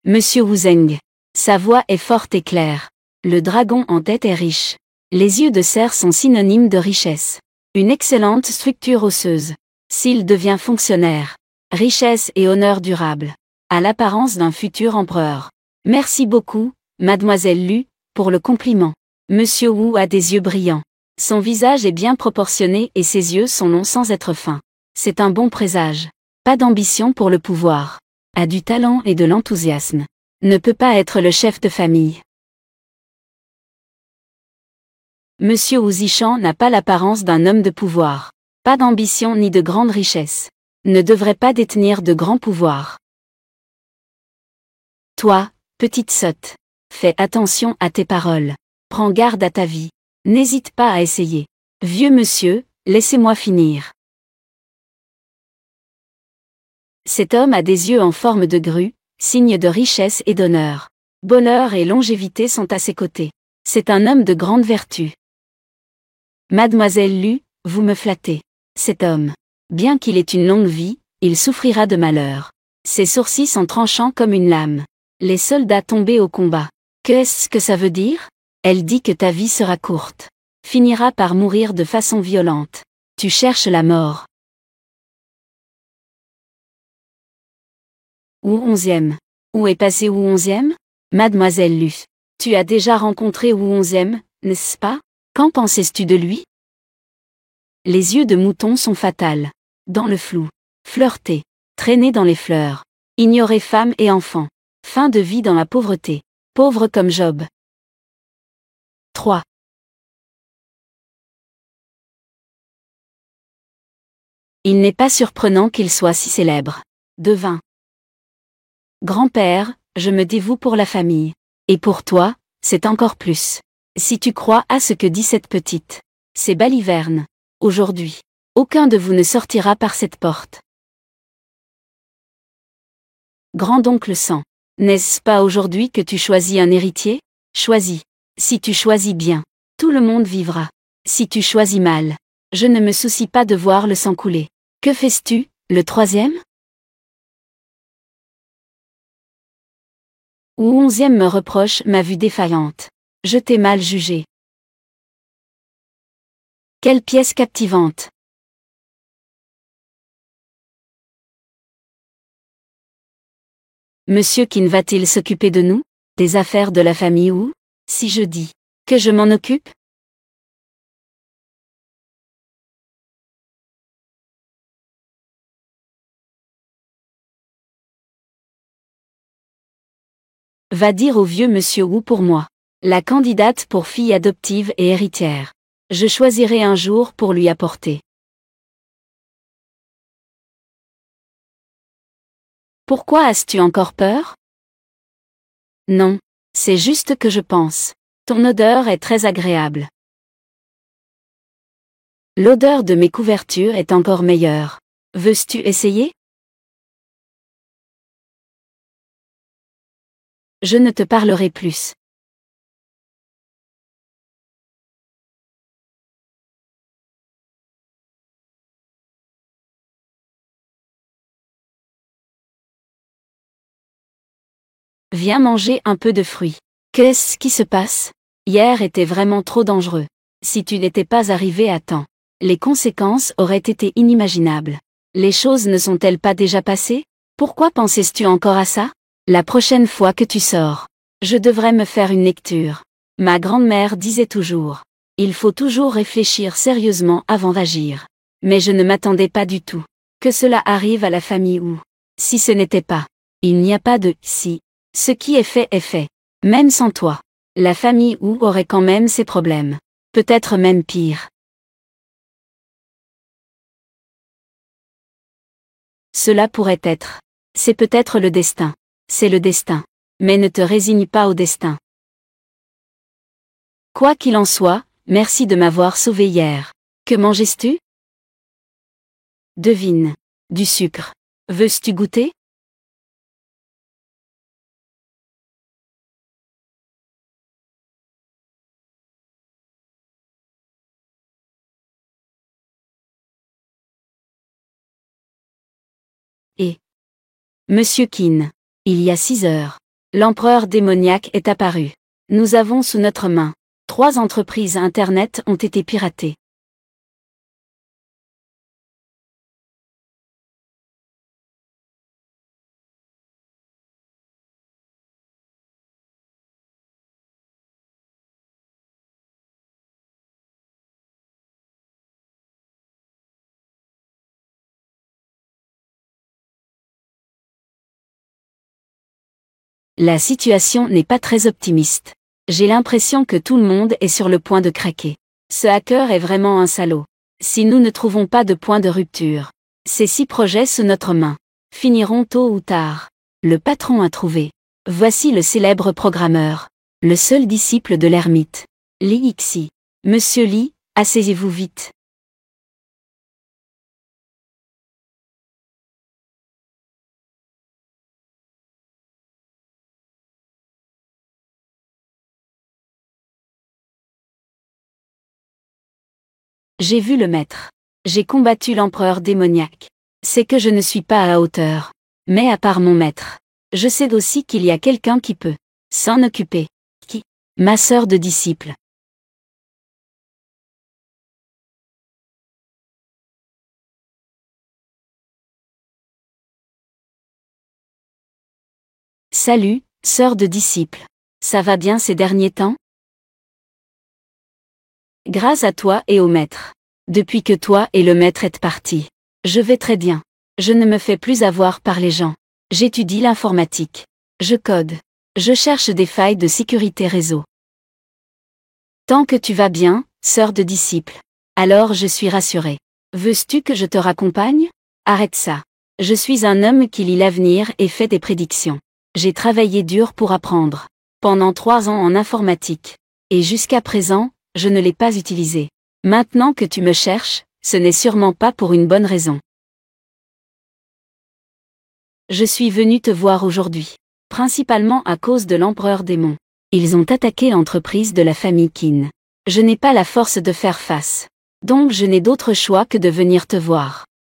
Monsieur Wu Zeng. Sa voix est forte et claire. Le dragon en tête est riche. Les yeux de cerf sont synonymes de richesse. Une excellente structure osseuse. S'il devient fonctionnaire. Richesse et honneur durable. À l'apparence d'un futur empereur. Merci beaucoup, Mademoiselle Lu, pour le compliment. Monsieur Wu a des yeux brillants. Son visage est bien proportionné et ses yeux sont longs sans être fins. C'est un bon présage. Pas d'ambition pour le pouvoir. A du talent et de l'enthousiasme. Ne peut pas être le chef de famille. Monsieur Wu Zishan n'a pas l'apparence d'un homme de pouvoir. Pas d'ambition ni de grande richesse. Ne devrait pas détenir de grands pouvoirs. Toi, petite sotte. Fais attention à tes paroles. Prends garde à ta vie. N'hésite pas à essayer. Vieux monsieur, laissez-moi finir. Cet homme a des yeux en forme de grue, signe de richesse et d'honneur. Bonheur et longévité sont à ses côtés. C'est un homme de grande vertu. Mademoiselle Lu, vous me flattez. Cet homme, bien qu'il ait une longue vie, il souffrira de malheur. Ses sourcils sont tranchants comme une lame. Les soldats tombés au combat. Qu'est-ce que ça veut dire? Elle dit que ta vie sera courte. Finira par mourir de façon violente. Tu cherches la mort. Wu 11e. Où est passé Wu 11e? Mademoiselle Lu. Tu as déjà rencontré Wu 11e, n'est-ce pas? Qu'en pensais-tu de lui? Les yeux de mouton sont fatals. Dans le flou. Flirter. Traîner dans les fleurs. Ignorer femme et enfants. Fin de vie dans la pauvreté. Pauvre comme Job. 3. Il n'est pas surprenant qu'il soit si célèbre. Devin. Grand-père, je me dévoue pour la famille. Et pour toi, c'est encore plus. Si tu crois à ce que dit cette petite. C'est baliverne. Aujourd'hui. Aucun de vous ne sortira par cette porte. Grand-oncle Sang. N'est-ce pas aujourd'hui que tu choisis un héritier? Choisis. Si tu choisis bien, tout le monde vivra. Si tu choisis mal, je ne me soucie pas de voir le sang couler. Que fais-tu, le 3e? Ou 11e me reproche ma vue défaillante. Je t'ai mal jugé. Quelle pièce captivante! Monsieur Qin va-t-il s'occuper de nous, des affaires de la famille ou, si je dis, que je m'en occupe? Va dire au vieux monsieur Wu pour moi. La candidate pour fille adoptive et héritière. Je choisirai un jour pour lui apporter. Pourquoi as-tu encore peur? Non. C'est juste que je pense. Ton odeur est très agréable. L'odeur de mes couvertures est encore meilleure. Veux-tu essayer? Je ne te parlerai plus. Viens manger un peu de fruits. Qu'est-ce qui se passe? Hier était vraiment trop dangereux. Si tu n'étais pas arrivé à temps, les conséquences auraient été inimaginables. Les choses ne sont-elles pas déjà passées? Pourquoi pensais-tu encore à ça? La prochaine fois que tu sors, je devrais me faire une lecture. Ma grand-mère disait toujours, il faut toujours réfléchir sérieusement avant d'agir. Mais je ne m'attendais pas du tout que cela arrive à la famille Wu. Si ce n'était pas, il n'y a pas de si. Ce qui est fait est fait. Même sans toi, la famille Wu aurait quand même ses problèmes. Peut-être même pire. Cela pourrait être. C'est peut-être le destin. C'est le destin. Mais ne te résigne pas au destin. Quoi qu'il en soit, merci de m'avoir sauvé hier. Que mangeais-tu? Devine. Du sucre. Veux-tu goûter? Et Monsieur Qin. Il y a 6 heures. L'empereur démoniaque est apparu. Nous avons sous notre main 3 entreprises Internet ont été piratées. La situation n'est pas très optimiste. J'ai l'impression que tout le monde est sur le point de craquer. Ce hacker est vraiment un salaud. Si nous ne trouvons pas de point de rupture, ces 6 projets sous notre main finiront tôt ou tard. Le patron a trouvé. Voici le célèbre programmeur, le seul disciple de l'ermite, Li Xi. Monsieur Li, asseyez-vous vite. J'ai vu le maître. J'ai combattu l'empereur démoniaque. C'est que je ne suis pas à la hauteur. Mais à part mon maître, je sais aussi qu'il y a quelqu'un qui peut s'en occuper. Qui? Ma sœur de disciple. Salut, sœur de disciple. Ça va bien ces derniers temps? Grâce à toi et au maître. Depuis que toi et le maître êtes partis, je vais très bien. Je ne me fais plus avoir par les gens. J'étudie l'informatique. Je code. Je cherche des failles de sécurité réseau. Tant que tu vas bien, sœur de disciple. Alors je suis rassurée. Veux-tu que je te raccompagne? Arrête ça. Je suis un homme qui lit l'avenir et fait des prédictions. J'ai travaillé dur pour apprendre. Pendant 3 ans en informatique. Et jusqu'à présent, je ne l'ai pas utilisé. Maintenant que tu me cherches, ce n'est sûrement pas pour une bonne raison. Je suis venu te voir aujourd'hui. Principalement à cause de l'empereur démon. Ils ont attaqué l'entreprise de la famille Qin. Je n'ai pas la force de faire face. Donc je n'ai d'autre choix que de venir te voir.